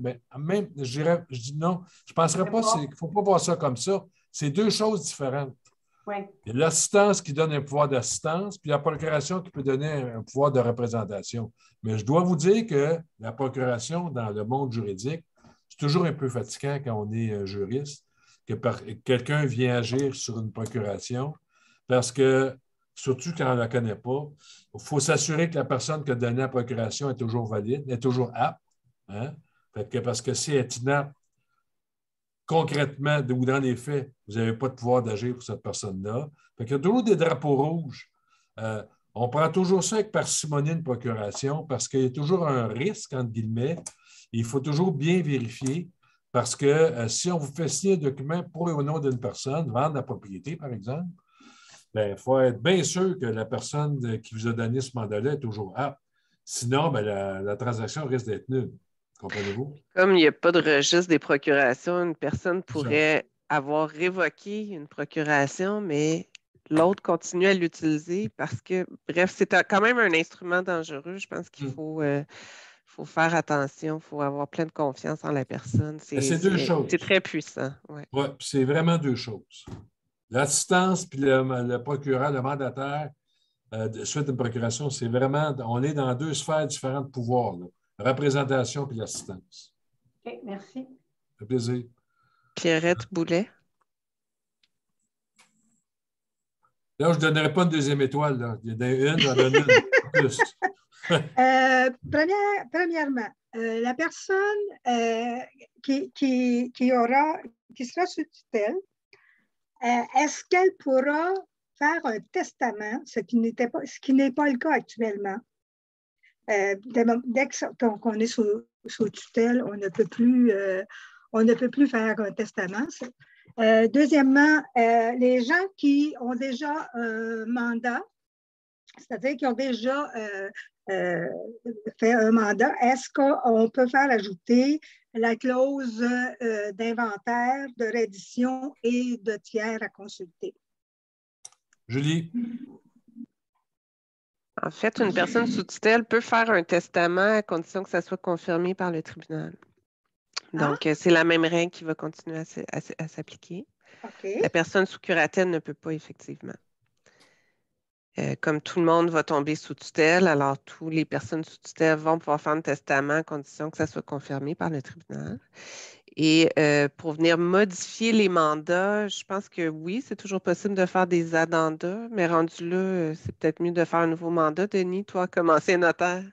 mais même, je dis non, je ne penserais pas, il ne faut pas voir ça comme ça. C'est 2 choses différentes. Oui. Il y a l'assistance qui donne un pouvoir d'assistance, puis la procuration qui peut donner un pouvoir de représentation. Mais je dois vous dire que la procuration dans le monde juridique, c'est toujours un peu fatigant quand on est juriste, que quelqu'un vient agir sur une procuration, parce que, surtout quand on ne la connaît pas, il faut s'assurer que la personne qui a donné la procuration est toujours valide, est toujours apte. Hein? Parce que si elle est inapte, concrètement ou dans les faits, vous n'avez pas de pouvoir d'agir pour cette personne-là. Il y a toujours des drapeaux rouges. On prend toujours ça avec parcimonie une procuration parce qu'il y a toujours un risque, entre guillemets. Il faut toujours bien vérifier parce que si on vous fait signer un document pour et au nom d'une personne, vendre la propriété, par exemple, il faut être bien sûr que la personne qui vous a donné ce mandat-là est toujours apte. Sinon, la transaction risque d'être nulle. Comprenez-vous? Comme il n'y a pas de registre des procurations, une personne pourrait avoir révoqué une procuration, mais l'autre continue à l'utiliser parce que, bref, c'est quand même un instrument dangereux. Je pense qu'il faut faire attention, il faut avoir plein de confiance en la personne. C'est deux choses. C'est très puissant. Oui, c'est vraiment deux choses. L'assistance puis le procureur, le mandataire, suite à une procuration, c'est vraiment, on est dans deux sphères différentes de pouvoir, là. Représentation puis l'assistance. OK, merci. Ça fait plaisir. Pierrette Boulet. Là, je ne donnerai pas une deuxième étoile. Là. Il y en a une, j'en donne une plus. Premièrement, la personne qui sera sous tutelle, est-ce qu'elle pourra faire un testament, ce qui n'est pas le cas actuellement? Dès qu'on est sous tutelle, on ne peut plus faire un testament. Deuxièmement, les gens qui ont déjà un mandat, c'est-à-dire qui ont déjà fait un mandat, est-ce qu'on peut faire ajouter la clause d'inventaire, de reddition et de tiers à consulter? Julie? En fait, une personne sous tutelle peut faire un testament à condition que ça soit confirmé par le tribunal. Donc, c'est la même règle qui va continuer à s'appliquer. Okay. La personne sous curatelle ne peut pas, effectivement. Comme tout le monde va tomber sous tutelle, alors toutes les personnes sous tutelle vont pouvoir faire un testament à condition que ça soit confirmé par le tribunal. Et pour venir modifier les mandats, je pense que oui, c'est toujours possible de faire des addenda, mais rendu là, c'est peut-être mieux de faire un nouveau mandat. Denis, toi, comme ancien notaire.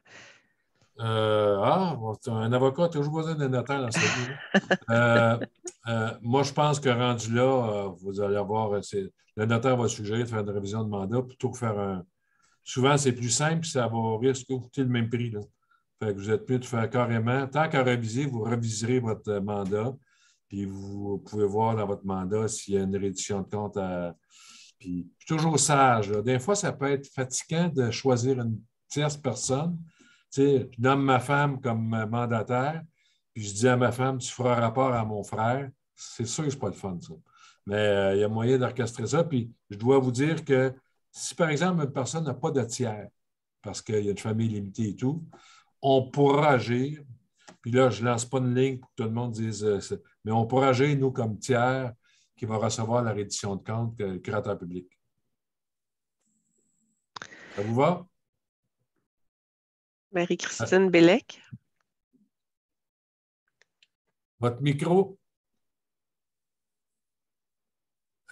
Un avocat a toujours besoin d'un notaire dans sa vie. Moi, je pense que rendu là, vous allez avoir. Le notaire va suggérer de faire une révision de mandat plutôt que faire un. Souvent, c'est plus simple, ça va risque de coûter le même prix. Là. Fait que vous êtes mieux de faire carrément. Tant qu'à réviser, vous reviserez votre mandat. Puis vous pouvez voir dans votre mandat s'il y a une réduction de compte à. Puis toujours sage. Là. Des fois, ça peut être fatigant de choisir une tierce personne. Tu sais, je nomme ma femme comme mandataire, puis je dis à ma femme, tu feras rapport à mon frère. C'est sûr que ce n'est pas le fun, ça. Mais il y a moyen d'orchestrer ça. Puis je dois vous dire que si, par exemple, une personne n'a pas de tiers, parce qu'il y a une famille limitée et tout, on pourra agir. Puis là, je ne lance pas une ligne pour que tout le monde dise mais on pourra agir, nous, comme tiers, qui va recevoir la reddition de compte que le curateur public. Ça vous va? Marie-Christine Bellec. Votre micro.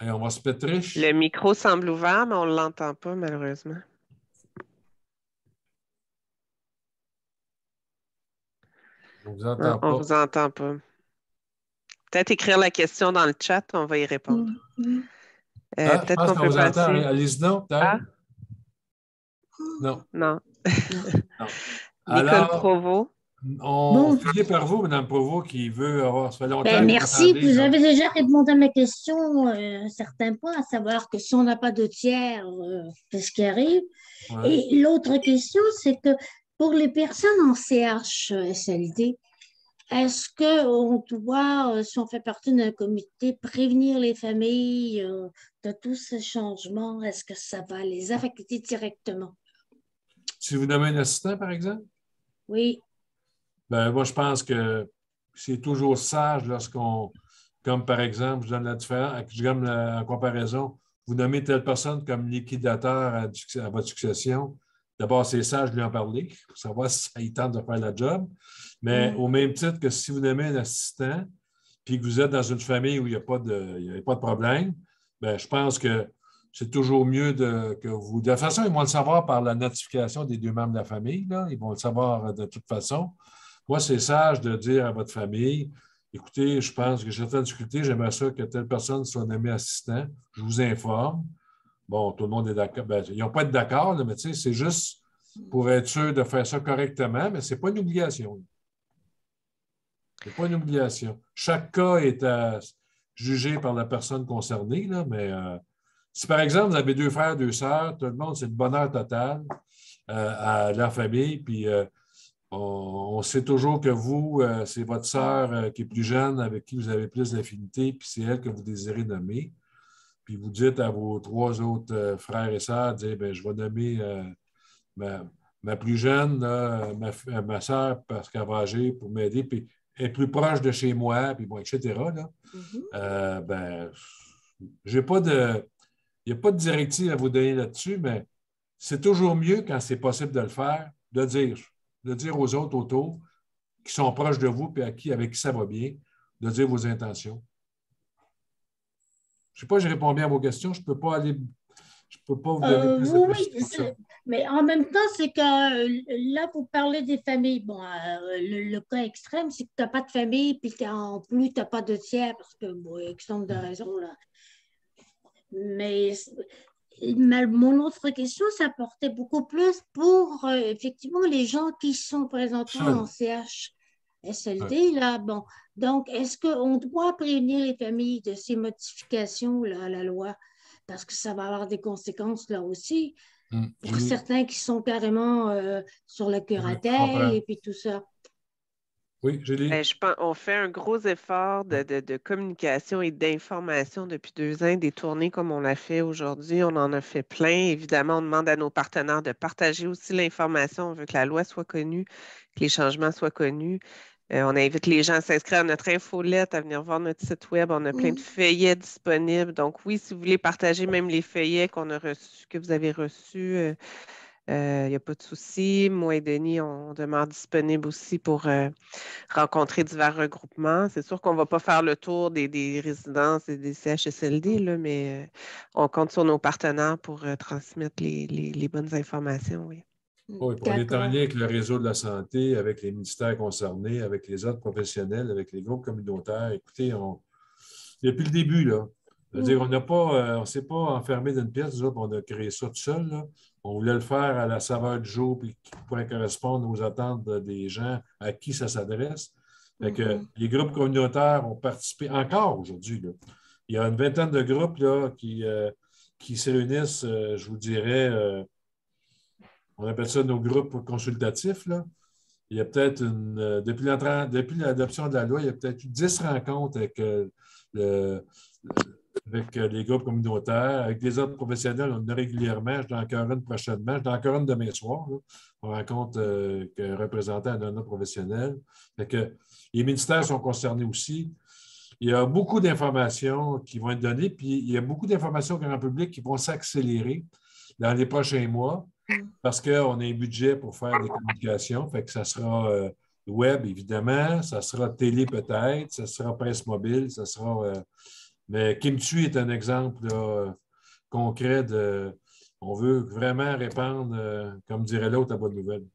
Et on va se pétriche. Le micro semble ouvert, mais on ne l'entend pas, malheureusement. On ne vous entend pas. On ne vous entend pas. Peut-être écrire la question dans le chat, on va y répondre. Peut-être qu'on peut passer. Allez-y donc, peut-être. Non. Non. Alors, Nicole Provost. On finit par vous, Mme Provost, qui veut avoir... Ça fait longtemps merci, vous avez déjà répondu à ma question à un certain point, à savoir que si on n'a pas de tiers, qu'est-ce qui arrive? Ouais. Et l'autre question, c'est que pour les personnes en CHSLD, est-ce qu'on doit, si on fait partie d'un comité, prévenir les familles de tous ces changements? Est-ce que ça va les affecter directement? Si vous nommez un assistant, par exemple? Oui. Ben, moi, je pense que c'est toujours sage lorsqu'on, comme par exemple, je donne la différence, je donne en comparaison, vous nommez telle personne comme liquidateur à votre succession. D'abord, c'est sage de lui en parler pour savoir si ça y tente de faire la job. Mais au même titre que si vous nommez un assistant puis que vous êtes dans une famille où il n'y a pas de problème, bien, je pense que c'est toujours mieux que vous... De toute façon, ils vont le savoir par la notification des deux membres de la famille. Là. Ils vont le savoir de toute façon. Moi, c'est sage de dire à votre famille, écoutez, je pense que j'ai certaines difficultés, j'aimerais ça que telle personne soit nommée assistant. Je vous informe. Bon, tout le monde est d'accord. Ben, ils n'ont pas être d'accord, mais tu sais, c'est juste pour être sûr de faire ça correctement, mais ce n'est pas une obligation. Ce n'est pas une obligation. Chaque cas est jugé par la personne concernée, là, mais si par exemple, vous avez 2 frères, 2 sœurs, tout le monde, c'est le bonheur total à leur famille, puis on sait toujours que vous, c'est votre sœur qui est plus jeune, avec qui vous avez plus d'affinité, puis c'est elle que vous désirez nommer. Puis vous dites à vos 3 autres frères et sœurs, ben, je vais nommer ma plus jeune, là, ma sœur, parce qu'elle va agir pour m'aider, puis elle est plus proche de chez moi, puis bon, etc. Là. Ben, j'ai pas de. Il n'y a pas de directive à vous donner là-dessus, mais c'est toujours mieux quand c'est possible de le faire, de dire aux autres autour qui sont proches de vous et avec qui ça va bien, de dire vos intentions. Je ne sais pas, je réponds bien à vos questions. Je ne peux pas vous donner plus de précision. Oui, mais en même temps, c'est que là, vous parlez des familles. Bon, le cas extrême, c'est que tu n'as pas de famille, puis en plus, tu n'as pas de tiers, parce que, bon, il y a une nombre de raisons, là. Mais mon autre question, ça portait beaucoup plus pour, effectivement, les gens qui sont présentement en CHSLD, là. Bon, donc, est-ce qu'on doit prévenir les familles de ces modifications-là à la loi? Parce que ça va avoir des conséquences là aussi. Pour certains qui sont carrément sur la curatelle et puis tout ça. Oui, Julie. Je pense qu'on fait un gros effort de communication et d'information depuis 2 ans, des tournées comme on l'a fait aujourd'hui. On en a fait plein. Évidemment, on demande à nos partenaires de partager aussi l'information. On veut que la loi soit connue, que les changements soient connus. On invite les gens à s'inscrire à notre infolette, à venir voir notre site web. On a plein de feuillets disponibles. Donc oui, si vous voulez partager même les feuillets qu'on a reçus, que vous avez reçus, il n'y a pas de souci. Moi et Denis, on demeure disponible aussi pour rencontrer divers regroupements. C'est sûr qu'on ne va pas faire le tour des résidences et des CHSLD, là, mais on compte sur nos partenaires pour transmettre les bonnes informations. Oui. Oui, on est en lien avec le réseau de la santé, avec les ministères concernés, avec les autres professionnels, avec les groupes communautaires. Écoutez, depuis le début, là, c'est-à-dire, on ne s'est pas enfermé dans une pièce, on a créé ça tout seul. Là. On voulait le faire à la saveur du jour puis qui pourrait correspondre aux attentes des gens à qui ça s'adresse. Fait que les groupes communautaires ont participé encore aujourd'hui. Là. Il y a une vingtaine de groupes là, qui se réunissent, je vous dirais, on appelle ça nos groupes consultatifs. Là. Il y a peut-être depuis l'adoption de la loi, il y a peut-être eu 10 rencontres avec les groupes communautaires, avec les autres professionnels. On en a régulièrement. Je dois encore une prochainement. Je dois encore une demain soir. Là. On rencontre un représentant d'un autre professionnel. Fait que les ministères sont concernés aussi. Il y a beaucoup d'informations qui vont être données, puis il y a beaucoup d'informations au grand public qui vont s'accélérer dans les prochains mois parce qu'on a un budget pour faire des communications. Fait que ça sera web, évidemment, ça sera télé peut-être, ça sera presse mobile, ça sera... mais Kim Thuy est un exemple là, concret de... On veut vraiment répandre, comme dirait l'autre, la bonne nouvelle.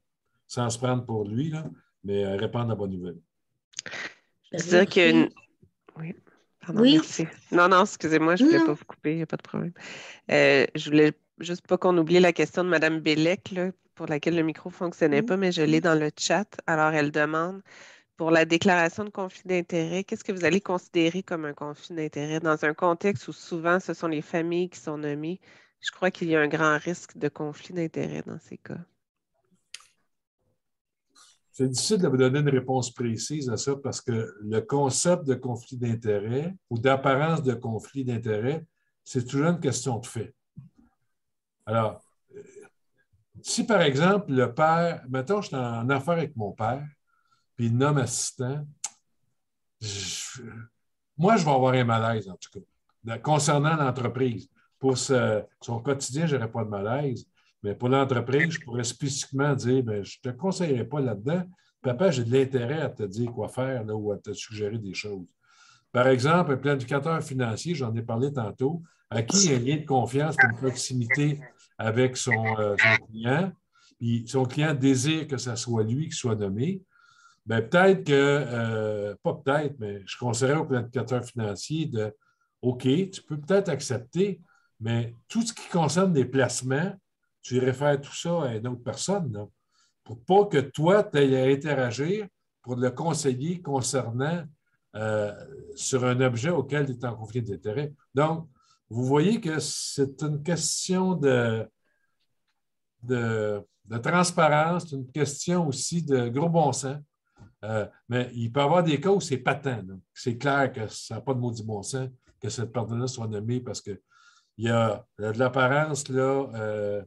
Sans se prendre pour lui, là, mais répandre la bonne nouvelle. Je dirais qu'il y a une... Oui, pardon, merci. Non, excusez-moi, je ne voulais pas vous couper, il n'y a pas de problème. Je voulais juste pas qu'on oublie la question de Mme Bellec, là, pour laquelle le micro ne fonctionnait pas, mais je l'ai dans le chat. Alors, elle demande, pour la déclaration de conflit d'intérêt, qu'est-ce que vous allez considérer comme un conflit d'intérêt dans un contexte où souvent ce sont les familles qui sont nommées? Je crois qu'il y a un grand risque de conflit d'intérêt dans ces cas. C'est difficile de vous donner une réponse précise à ça parce que le concept de conflit d'intérêt ou d'apparence de conflit d'intérêt, c'est toujours une question de fait. Alors, si par exemple le père, mettons, je suis en affaire avec mon père, puis il nomme assistant, moi, je vais avoir un malaise en tout cas, concernant l'entreprise. Pour son quotidien, je n'aurais pas de malaise. Mais pour l'entreprise, je pourrais spécifiquement dire, bien, je ne te conseillerais pas là-dedans. Papa, j'ai de l'intérêt à te dire quoi faire là, ou à te suggérer des choses. Par exemple, un planificateur financier, j'en ai parlé tantôt, à qui il y a un lien de confiance et une proximité avec son client, puis son client désire que ce soit lui qui soit nommé. bien, peut-être que, pas peut-être, mais je conseillerais au planificateur financier de, OK, tu peux peut-être accepter, mais tout ce qui concerne des placements, tu réfères tout ça à une autre personne, là, pour pas que toi, tu aies à interagir pour le conseiller concernant sur un objet auquel tu es en conflit d'intérêt. Donc, vous voyez que c'est une question de transparence, une question aussi de gros bon sens. Mais il peut y avoir des cas où c'est patent. C'est clair que ça n'a pas de maudit bon sens que cette personne-là soit nommée parce qu'il y a de l'apparence, là,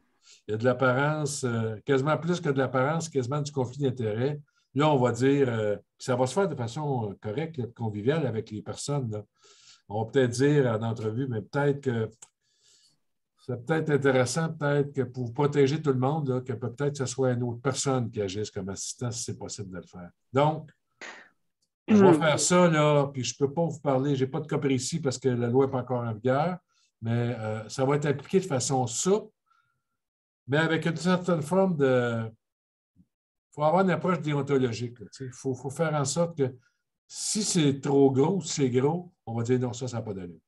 il y a de l'apparence, quasiment plus que de l'apparence, quasiment du conflit d'intérêt. Là, on va dire, ça va se faire de façon correcte, là, conviviale avec les personnes. Là. On va peut-être dire en entrevue, mais peut-être que c'est peut-être intéressant, peut-être que pour protéger tout le monde, là, que peut-être ce soit une autre personne qui agisse comme assistant si c'est possible de le faire. Donc, on va faire ça, là, puis je ne peux pas vous parler, je n'ai pas de cas précis parce que la loi n'est pas encore en vigueur, mais ça va être appliqué de façon souple, mais avec une certaine forme de... Il faut avoir une approche déontologique. Il faut faire en sorte que si c'est trop gros, si c'est gros, on va dire non, ça n'a pas d'allure.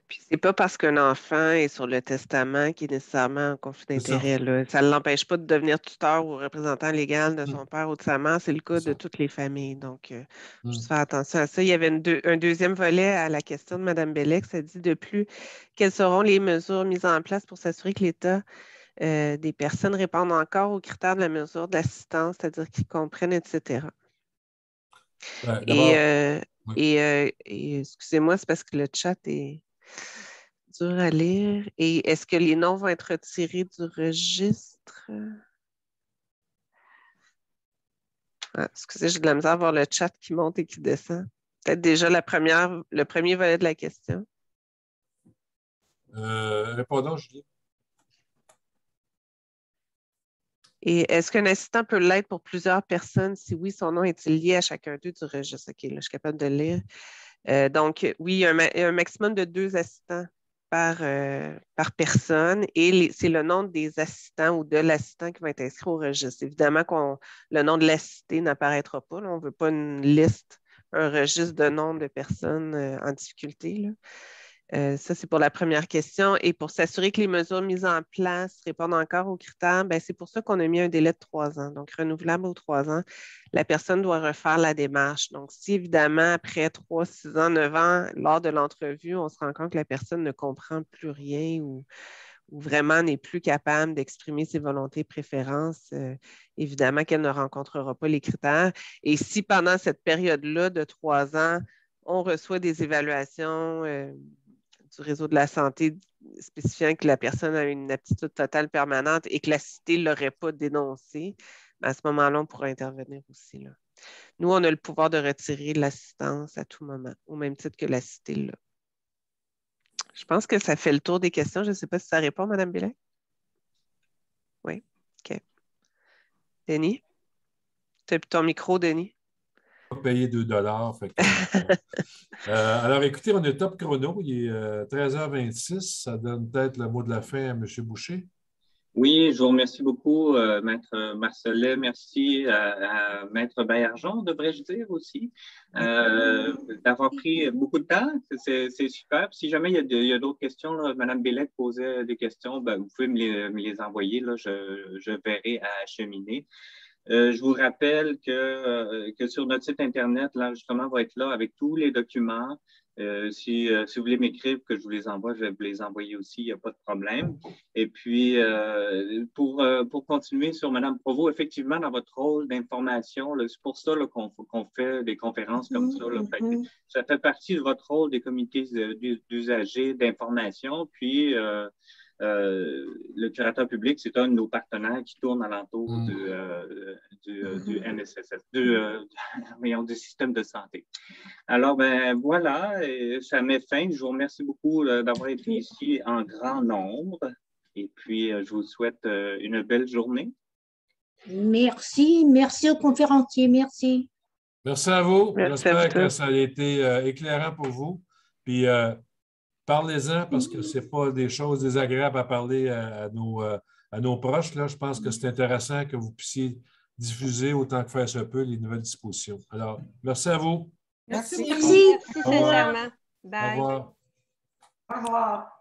Puis c'est pas parce qu'un enfant est sur le testament qu'il est nécessairement en conflit d'intérêt. Ça ne l'empêche pas de devenir tuteur ou représentant légal de son père ou de sa mère. C'est le cas de toutes les familles. Donc, juste faire attention à ça. Il y avait un deuxième volet à la question de Mme Bellec. Ça dit de plus, quelles seront les mesures mises en place pour s'assurer que l'État des personnes répondent encore aux critères de la mesure d'assistance, c'est-à-dire qu'ils comprennent, etc. Et excusez-moi, c'est parce que le chat est dur à lire. Et est-ce que les noms vont être retirés du registre? Excusez, j'ai de la misère à voir le chat qui monte et qui descend. Peut-être déjà le premier volet de la question. Répondons, Julie. Et est-ce qu'un assistant peut l'être pour plusieurs personnes? Si oui, son nom est-il lié à chacun d'eux du registre? OK, là, je suis capable de lire. Donc, oui, il y a un maximum de 2 assistants par personne et c'est le nom des assistants ou de l'assistant qui va être inscrit au registre. Évidemment que le nom de l'assisté n'apparaîtra pas. Là. On ne veut pas une liste, un registre de noms de personnes en difficulté. Là. Ça, c'est pour la première question. Et pour s'assurer que les mesures mises en place répondent encore aux critères, c'est pour ça qu'on a mis un délai de 3 ans. Donc, renouvelable aux 3 ans, la personne doit refaire la démarche. Donc, si évidemment, après 3, 6 ans, 9 ans, lors de l'entrevue, on se rend compte que la personne ne comprend plus rien ou vraiment n'est plus capable d'exprimer ses volontés et préférences, évidemment qu'elle ne rencontrera pas les critères. Et si pendant cette période-là de 3 ans, on reçoit des évaluations du réseau de la santé spécifiant que la personne a une aptitude totale permanente et que la cité ne l'aurait pas dénoncé, à ce moment-là, on pourra intervenir aussi. Là. Nous, on a le pouvoir de retirer l'assistance à tout moment, au même titre que la cité l'a. Je pense que ça fait le tour des questions. Je ne sais pas si ça répond, Mme Bellec. Oui, OK. Denis? Tu as ton micro, Denis? Payer 2 $. Alors, écoutez, on est top chrono. Il est 13h26. Ça donne peut-être le mot de la fin à M. Boucher. Oui, je vous remercie beaucoup, Maître Marcellet. Merci à Maître Baillargeon, devrais-je dire aussi, d'avoir pris beaucoup de temps. C'est super. Si jamais il y a d'autres questions, là, Mme Bellec posait des questions, vous pouvez me les envoyer. Là, je verrai à acheminer. Je vous rappelle que sur notre site Internet, l'enregistrement va être là avec tous les documents. Si vous voulez m'écrire que je vous les envoie, je vais vous les envoyer aussi, il n'y a pas de problème. Et puis, pour continuer sur Mme Provost, effectivement, dans votre rôle d'information, c'est pour ça qu'on fait des conférences comme ça. Là. Ça fait partie de votre rôle des comités d'usagers d'information. Puis, le curateur public, c'est un de nos partenaires qui tourne alentour du NSSS, du système de santé. Alors, voilà, et ça met fin. Je vous remercie beaucoup d'avoir été ici en grand nombre. Et puis, je vous souhaite une belle journée. Merci aux conférenciers, merci. Merci à vous. J'espère que ça a été éclairant pour vous. Puis, parlez-en parce que ce n'est pas des choses désagréables à parler à nos proches. Là. Je pense que c'est intéressant que vous puissiez diffuser autant que faire se peut les nouvelles dispositions. Alors, merci à vous. Merci. Merci. Merci sincèrement. Bye. Au revoir. Au revoir.